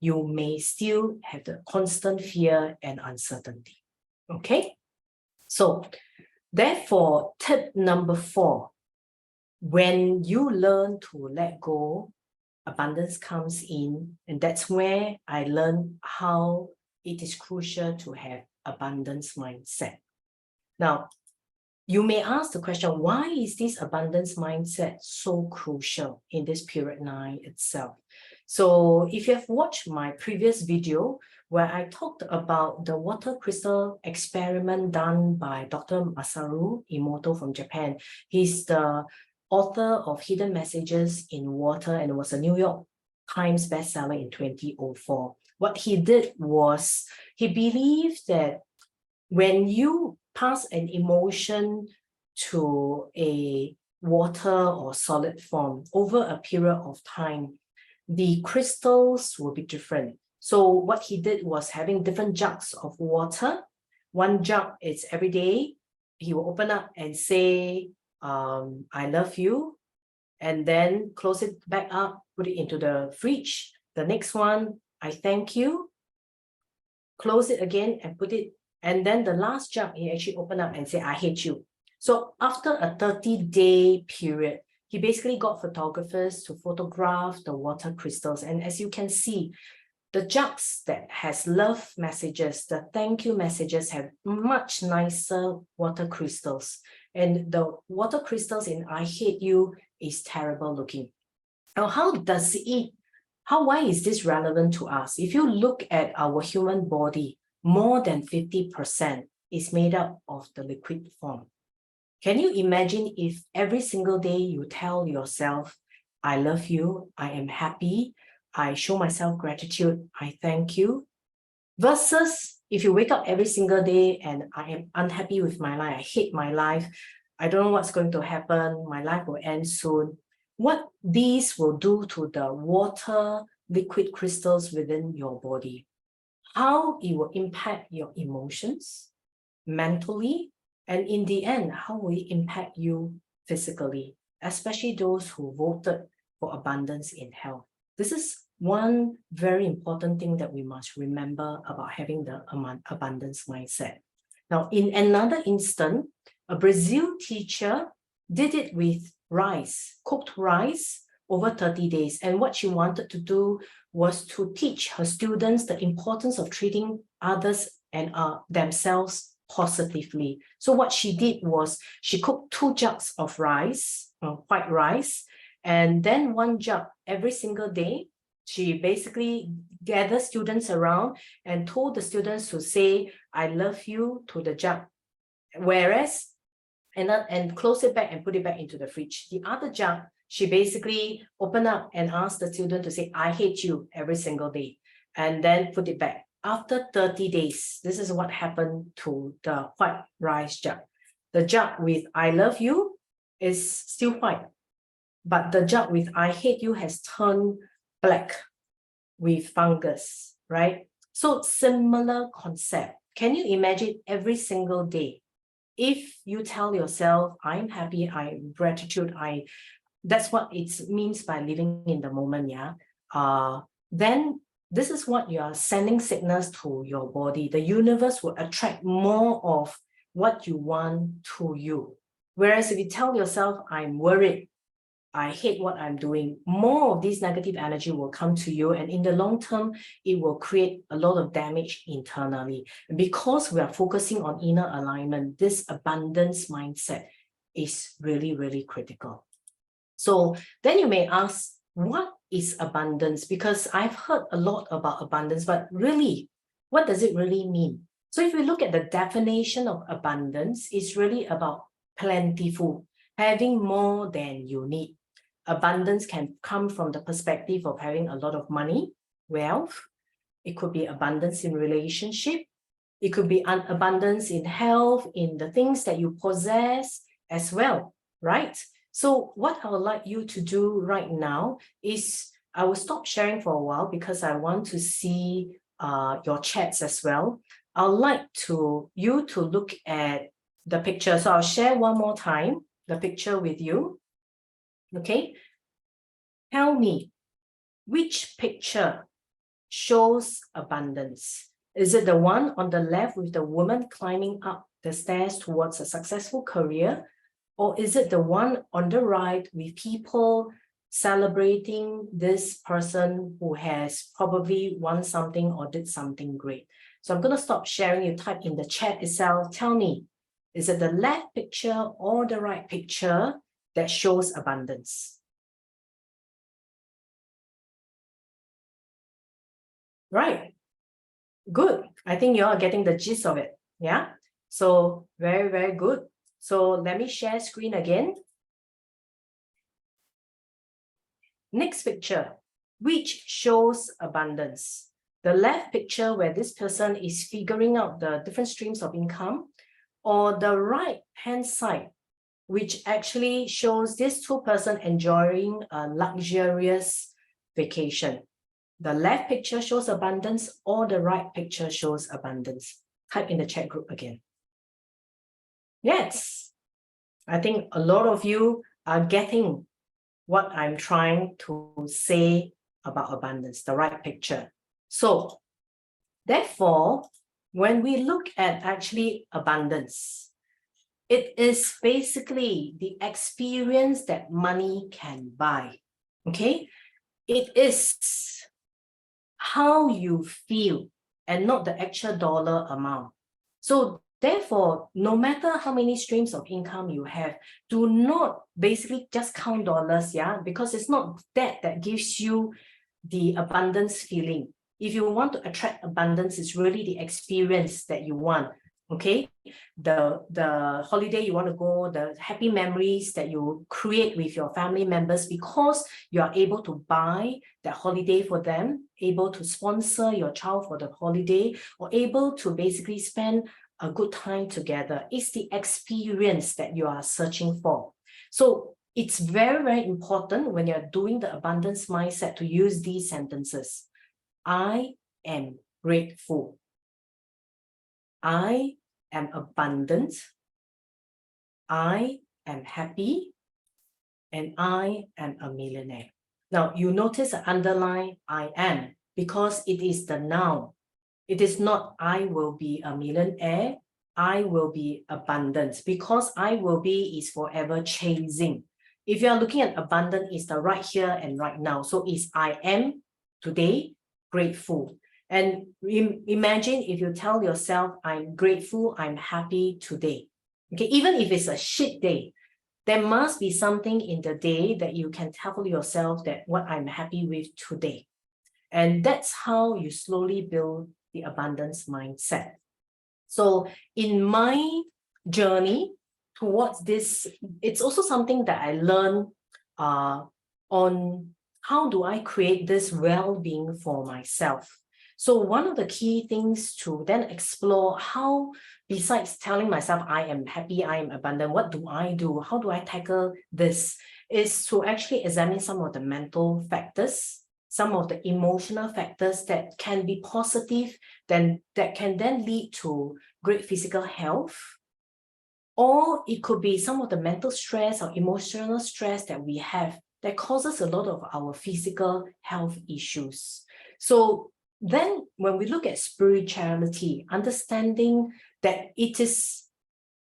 you may still have the constant fear and uncertainty. Okay? So therefore, tip number 4, when you learn to let go, abundance comes in, and that's where I learned how it is crucial to have abundance mindset. Now, you may ask the question, why is this abundance mindset so crucial in this period 9 itself? So if you have watched my previous video where I talked about the water crystal experiment done by Dr. Masaru Emoto from Japan, he's the author of Hidden Messages in Water, and it was a New York Times bestseller in 2004. What he did was, he believed that when you pass an emotion to a water or solid form over a period of time, the crystals will be different. So what he did was having different jugs of water. One jug is every day. He will open up and say, I love you, and then close it back up, put it into the fridge. The next one, I thank you, close it again and put it, and then the last jug, he actually open up and say, I hate you. So after a 30-day period, he basically got photographers to photograph the water crystals. And as you can see, the jugs that has love messages, the thank you messages, have much nicer water crystals. And the water crystals in I hate you is terrible looking. Now, why is this relevant to us? If you look at our human body, more than 50% is made up of the liquid form. Can you imagine if every single day you tell yourself, I love you, I am happy, I show myself gratitude, I thank you, versus if you wake up every single day and I am unhappy with my life, I hate my life, I don't know what's going to happen, my life will end soon. What these will do to the water liquid crystals within your body, how it will impact your emotions, mentally, and in the end, how will it impact you physically, especially those who voted for abundance in health. This is one very important thing that we must remember about having the abundance mindset. Now, in another instance, a Brazil teacher did it with rice, cooked rice over 30 days. And what she wanted to do was to teach her students the importance of treating others and themselves positively. So what she did was she cooked 2 jugs of rice, white rice, and then 1 jug every single day. She basically gathered students around and told the students to say, I love you to the jug. Whereas, and close it back and put it back into the fridge. The other jug, she basically opened up and asked the student to say, I hate you every single day, and then put it back. After 30 days, this is what happened to the white rice jug. The jug with I love you is still white, but the jug with I hate you has turned black with fungus, right? So similar concept. Can you imagine every single day, if you tell yourself, I'm happy, I'm gratitude, that's what it means by living in the moment, yeah? Then this is what you are sending signals to your body. The universe will attract more of what you want to you. Whereas if you tell yourself, I'm worried, I hate what I'm doing, more of this negative energy will come to you. And in the long term, it will create a lot of damage internally. And because we are focusing on inner alignment, this abundance mindset is really, really critical. So then you may ask, what is abundance? Because I've heard a lot about abundance, but really, what does it really mean? So if we look at the definition of abundance, it's really about plentiful, having more than you need. Abundance can come from the perspective of having a lot of money, wealth. It could be abundance in relationship. It could be abundance in health, in the things that you possess as well, right? So what I would like you to do right now is I will stop sharing for a while because I want to see your chats as well. I'd like you to look at the picture. So I'll share one more time the picture with you. Okay, tell me, which picture shows abundance? Is it the one on the left with the woman climbing up the stairs towards a successful career? Or is it the one on the right with people celebrating this person who has probably won something or did something great? So I'm going to stop sharing. You type in the chat itself. Tell me, is it the left picture or the right picture that shows abundance? Right. Good. I think you are getting the gist of it. Yeah. So very, very good. So let me share screen again. Next picture, which shows abundance? The left picture where this person is figuring out the different streams of income, or the right hand side, which actually shows this 2 person enjoying a luxurious vacation. The left picture shows abundance or the right picture shows abundance. Type in the chat group again. Yes. I think a lot of you are getting what I'm trying to say about abundance, the right picture. So therefore, when we look at actually abundance, it is basically the experience that money can buy. Okay? It is how you feel and not the actual dollar amount. So therefore, no matter how many streams of income you have, do not basically just count dollars, yeah, because it's not that gives you the abundance feeling. If you want to attract abundance, it's really the experience that you want. Okay, the holiday you want to go, the happy memories that you create with your family members because you are able to buy that holiday for them, able to sponsor your child for the holiday, or able to basically spend a good time together. It's the experience that you are searching for. So it's very, very important when you're doing the abundance mindset to use these sentences. I am grateful. I am abundant. I am happy. And I am a millionaire. Now, you notice the underline I am because it is the noun. It is not I will be a millionaire. I will be abundant because I will be is forever chasing. If you are looking at abundant, it's the right here and right now. So it's I am today grateful. And imagine if you tell yourself, I'm grateful, I'm happy today. Okay, even if it's a shit day, there must be something in the day that you can tell yourself that what I'm happy with today. And that's how you slowly build the abundance mindset. So in my journey towards this, it's also something that I learned on how do I create this well-being for myself. So one of the key things to then explore how, besides telling myself I am happy, I am abundant, what do I do? How do I tackle this? Is to actually examine some of the mental factors, some of the emotional factors that can be positive, then that can then lead to great physical health. Or it could be some of the mental stress or emotional stress that we have that causes a lot of our physical health issues. So then when we look at spirituality, understanding that it is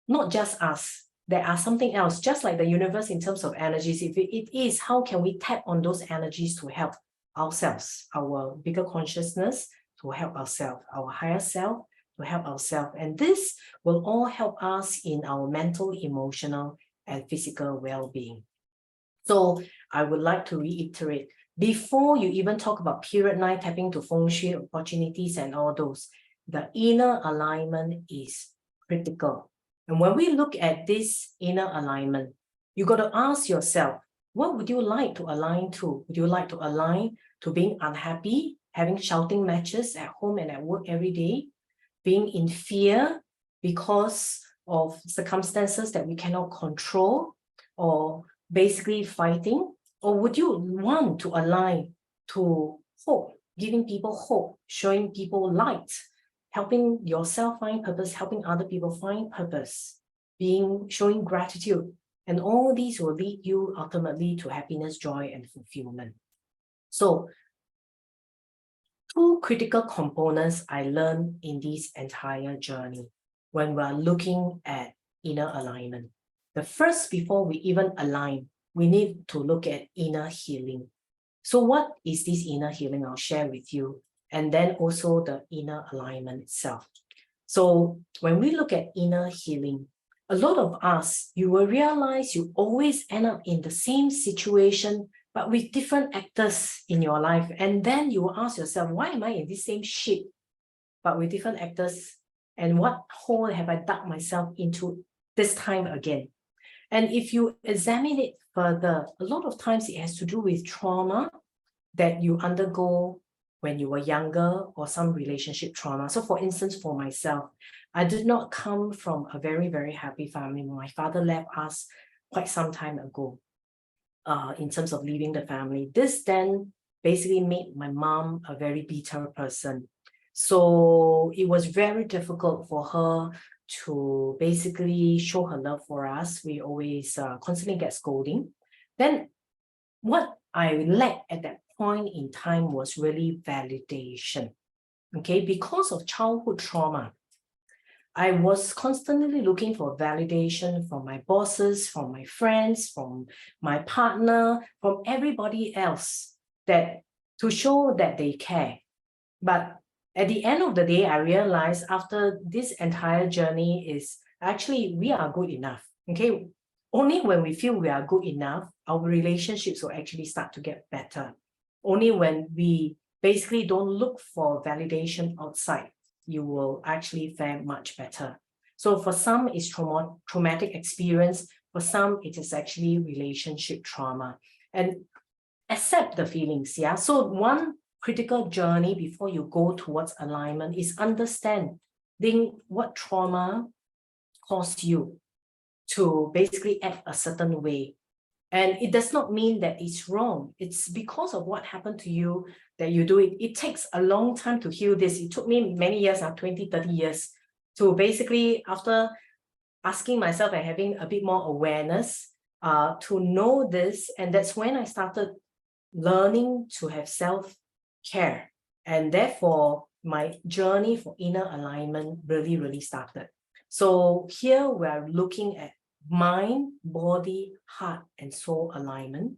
not just us, there are something else, just like the universe in terms of energies. If it is, how can we tap on those energies to help ourselves, our bigger consciousness, to help ourselves, our higher self, to help ourselves. And this will all help us in our mental, emotional, and physical well-being. So I would like to reiterate, before you even talk about period 9, tapping to Feng Shui opportunities and all those, the inner alignment is critical. And when we look at this inner alignment, you got to ask yourself, what would you like to align to? Would you like to align to being unhappy, having shouting matches at home and at work every day, being in fear because of circumstances that we cannot control, or basically fighting? Or would you want to align to hope, giving people hope, showing people light, helping yourself find purpose, helping other people find purpose, showing gratitude? And all these will lead you ultimately to happiness, joy, and fulfillment. So 2 critical components I learned in this entire journey when we're looking at inner alignment. The first, before we even align, we need to look at inner healing. So what is this inner healing? I'll share with you. And then also the inner alignment itself. So when we look at inner healing, a lot of us, you will realize you always end up in the same situation, but with different actors in your life. And then you will ask yourself, why am I in this same shit, but with different actors? And what hole have I dug myself into this time again? And if you examine it further, a lot of times it has to do with trauma that you undergo when you were younger, or some relationship trauma. So for instance, for myself, I did not come from a very, very happy family. My father left us quite some time ago in terms of leaving the family. This then basically made my mom a very bitter person. So it was very difficult for her to basically show her love for us. We always constantly get scolding. Then what I lacked at that point in time was really validation. Okay, because of childhood trauma, I was constantly looking for validation from my bosses, from my friends, from my partner, from everybody else, that to show that they care. But at the end of the day, I realized after this entire journey is actually we are good enough. Okay, only when we feel we are good enough, our relationships will actually start to get better. Only when we basically don't look for validation outside, you will actually fare much better. So for some, it's traumatic experience. For some, it is actually relationship trauma. And accept the feelings, yeah? So one critical journey before you go towards alignment is understanding what trauma caused you to basically act a certain way. And it does not mean that it's wrong. It's because of what happened to you that you do it. It takes a long time to heal this. It took me many years, 20, 30 years, to basically, after asking myself and having a bit more awareness, to know this. And that's when I started learning to have self-care. And therefore, my journey for inner alignment really, really started. So here we're looking at mind, body, heart, and soul alignment.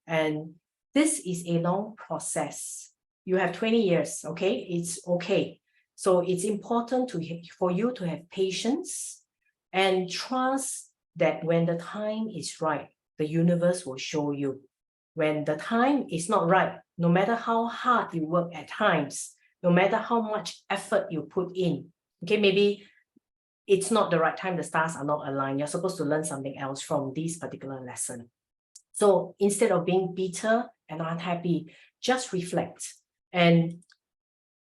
And this is a long process. You have 20 years, okay? It's okay. So it's important for you to have patience and trust that when the time is right, the universe will show you. When the time is not right, no matter how hard you work at times, no matter how much effort you put in, okay, maybe it's not the right time, the stars are not aligned. You're supposed to learn something else from this particular lesson. So instead of being bitter and unhappy, just reflect. And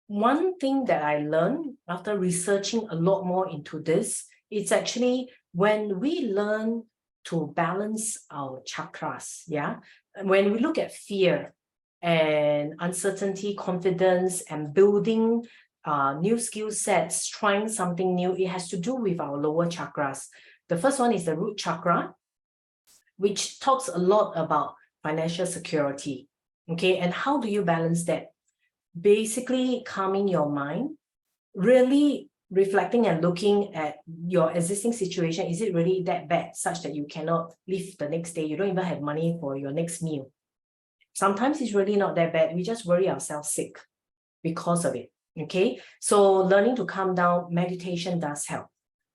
one thing that I learned after researching a lot more into this, it's actually when we learn to balance our chakras, yeah? When we look at fear and uncertainty, confidence, and building new skill sets, trying something new, it has to do with our lower chakras. The first one is the root chakra, which talks a lot about financial security. Okay, and how do you balance that? Basically, calming your mind, really reflecting and looking at your existing situation. Is it really that bad, such that you cannot live the next day? You don't even have money for your next meal. Sometimes it's really not that bad. We just worry ourselves sick because of it. Okay, so learning to calm down, meditation does help.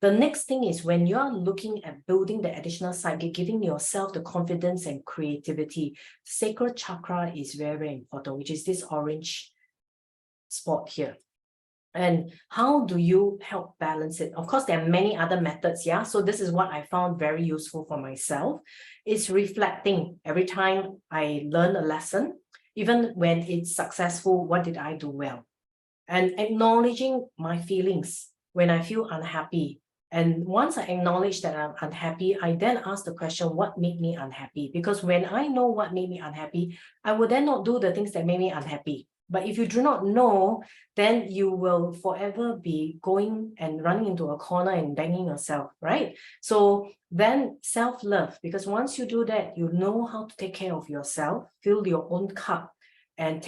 The next thing is when you're looking at building the additional psychic, giving yourself the confidence and creativity, sacral chakra is very, very important, which is this orange spot here. And how do you help balance it? Of course, there are many other methods, yeah? So this is what I found very useful for myself. It's reflecting every time I learn a lesson, even when it's successful, what did I do well? And acknowledging my feelings when I feel unhappy. And once I acknowledge that I'm unhappy, I then ask the question, what made me unhappy? Because when I know what made me unhappy, I will then not do the things that made me unhappy. But if you do not know, then you will forever be going and running into a corner and banging yourself, right? So then self-love, because once you do that, you know how to take care of yourself, fill your own cup, and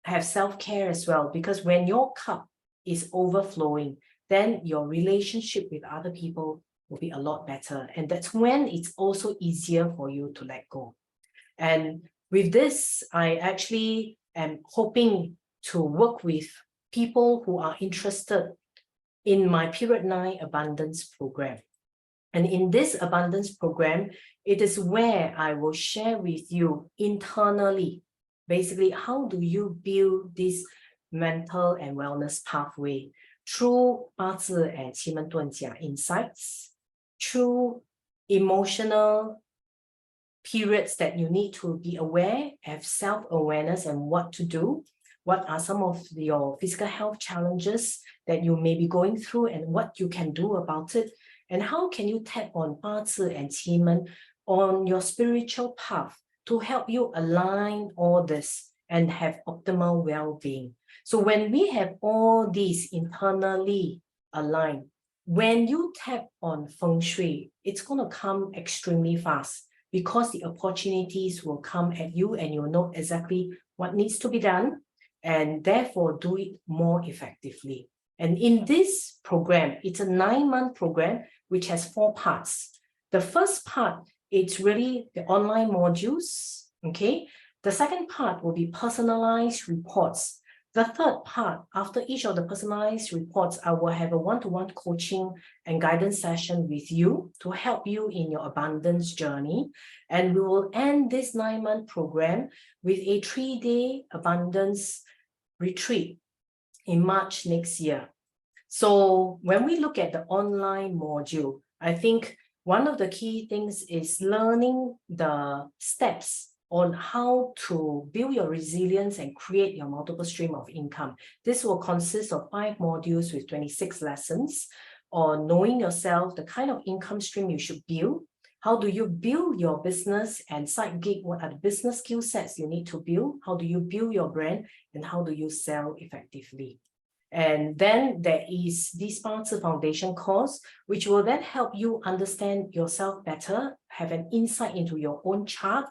have self-care as well. Because when your cup is overflowing, then your relationship with other people will be a lot better. And that's when it's also easier for you to let go. And with this, I actually am hoping to work with people who are interested in my Period 9 Abundance Program. And in this Abundance Program, it is where I will share with you internally, basically, how do you build this mental and wellness pathway through Bazi and 奇门遁甲 insights, through emotional periods that you need to be aware, have self-awareness and what to do. What are some of your physical health challenges that you may be going through and what you can do about it? And how can you tap on Bazi and 奇门 on your spiritual path to help you align all this and have optimal well-being? So when we have all these internally aligned, when you tap on Feng Shui, it's going to come extremely fast because the opportunities will come at you and you'll know exactly what needs to be done and therefore do it more effectively. And in this program, it's a 9-month program which has 4 parts. The first part, it's really the online modules, okay? The second part will be personalized reports. The third part, after each of the personalized reports, I will have a one-to-one coaching and guidance session with you to help you in your abundance journey. And we will end this 9-month program with a 3-day abundance retreat in March next year. So when we look at the online module, I think one of the key things is learning the steps on how to build your resilience and create your multiple stream of income. This will consist of 5 modules with 26 lessons on knowing yourself, the kind of income stream you should build. How do you build your business and side gig? What are the business skill sets you need to build? How do you build your brand? And how do you sell effectively? And then there is this Bazi foundation course, which will then help you understand yourself better, have an insight into your own chart,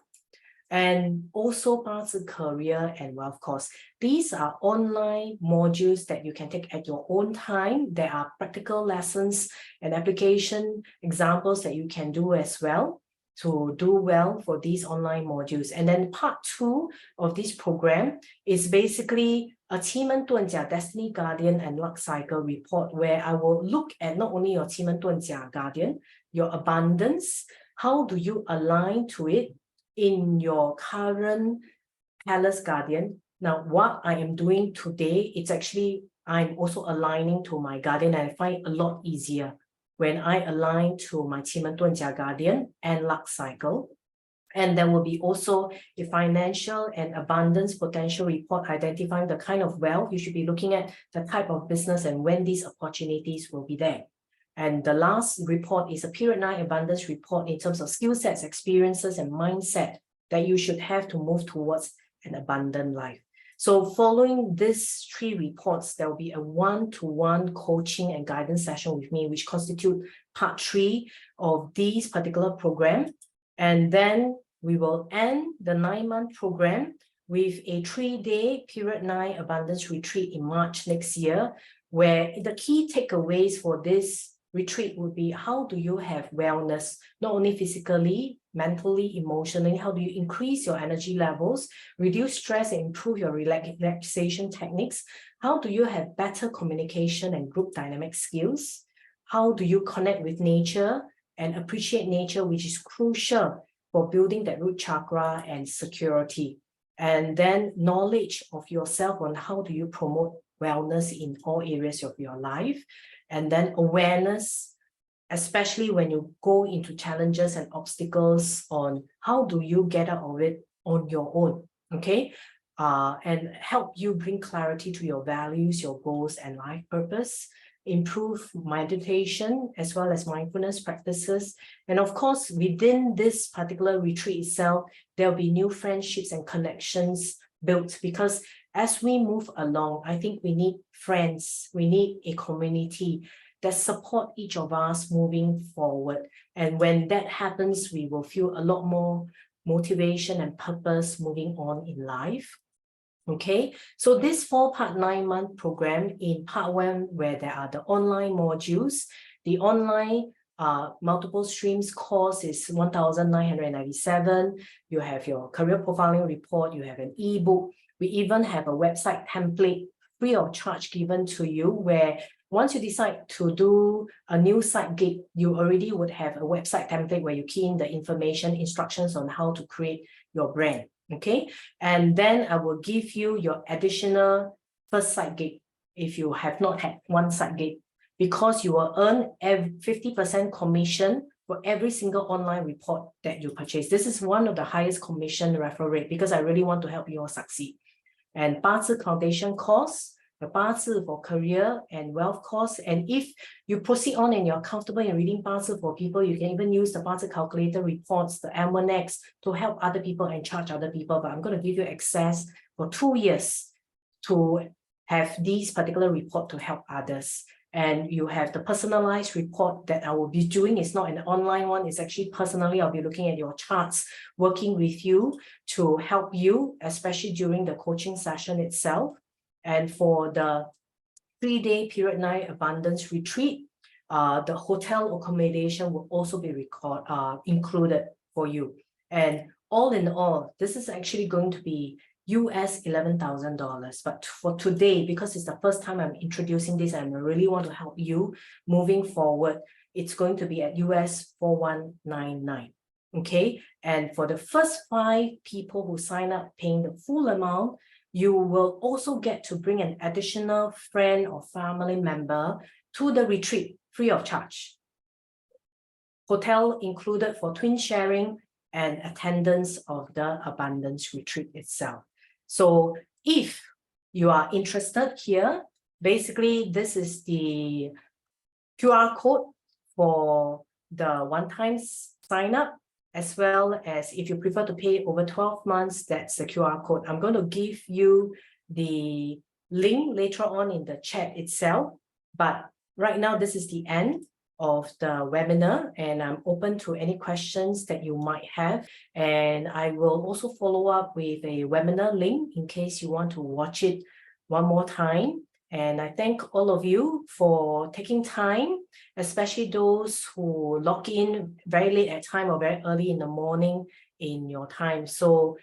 and also Bazi career and wealth course. These are online modules that you can take at your own time. There are practical lessons and application examples that you can do as well to do well for these online modules. And then part 2 of this program is basically a Qi Men Dun Jia Destiny Guardian and Luck Cycle report, where I will look at not only your Qi Men Dun Jia Guardian, your abundance, how do you align to it in your current Palace Guardian. Now, what I am doing today, it's actually, I'm also aligning to my Guardian, and I find it a lot easier when I align to my Qi Men Dun Jia Guardian and Luck Cycle. And there will be also a financial and abundance potential report identifying the kind of wealth you should be looking at, the type of business, and when these opportunities will be there. And the last report is a period 9 abundance report in terms of skill sets, experiences, and mindset that you should have to move towards an abundant life. So following these 3 reports, there will be a one-to-one coaching and guidance session with me, which constitute part 3 of this particular program. And then we will end the 9-month program with a 3-day period 9 abundance retreat in March next year, where the key takeaways for this retreat would be, how do you have wellness, not only physically, mentally, emotionally? How do you increase your energy levels, reduce stress, and improve your relaxation techniques? How do you have better communication and group dynamic skills? How do you connect with nature and appreciate nature, which is crucial for building that root chakra and security? And then knowledge of yourself on how do you promote wellness in all areas of your life. And then awareness, especially when you go into challenges and obstacles, on how do you get out of it on your own, okay? And help you bring clarity to your values, your goals, and life purpose. Improve meditation as well as mindfulness practices. And of course, within this particular retreat itself, there'll be new friendships and connections built, because as we move along, I think we need friends, we need a community that support each of us moving forward. And when that happens, we will feel a lot more motivation and purpose moving on in life. Okay, so this 4-part 9-month program, in part 1, where there are the online modules, the online multiple streams course is 1,997. You have your career profiling report, you have an ebook. We even have a website template free of charge given to you, where once you decide to do a new side gig, you already would have a website template where you key in the information, instructions on how to create your brand. Okay, and then I will give you your additional first side gig if you have not had one side gig, because you will earn 50% commission for every single online report that you purchase. This is one of the highest commission referral rate, because I really want to help you all succeed. And Bazi Foundation course, the Bazi for career and wealth course. And if you proceed on and you're comfortable in reading Bazi for people, you can even use the Bazi calculator reports, the M1X, to help other people and charge other people. But I'm going to give you access for 2 years to have these particular report to help others. And you have the personalized report that I will be doing. It's not an online one. It's actually personally, I'll be looking at your charts, working with you to help you, especially during the coaching session itself. And for the 3-day period 9 abundance retreat, the hotel accommodation will also be included for you. And all in all, this is actually going to be US $11,000. But for today, because it's the first time I'm introducing this and I really want to help you moving forward, it's going to be at US 4199. Okay. And for the first 5 people who sign up paying the full amount, you will also get to bring an additional friend or family member to the retreat free of charge. Hotel included for twin sharing and attendance of the abundance retreat itself. So if you are interested here, basically this is the QR code for the one-time sign up, as well as if you prefer to pay over 12 months, that's the QR code. I'm going to give you the link later on in the chat itself, but right now this is the end of the webinar, and I'm open to any questions that you might have. And I will also follow up with a webinar link in case you want to watch it one more time. And I thank all of you for taking time, especially those who log in very late at time or very early in the morning in your time. So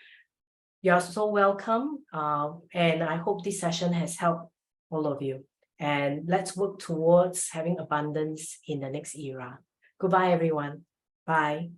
you're so welcome. And I hope this session has helped all of you. And let's work towards having abundance in the next era. Goodbye, everyone. Bye.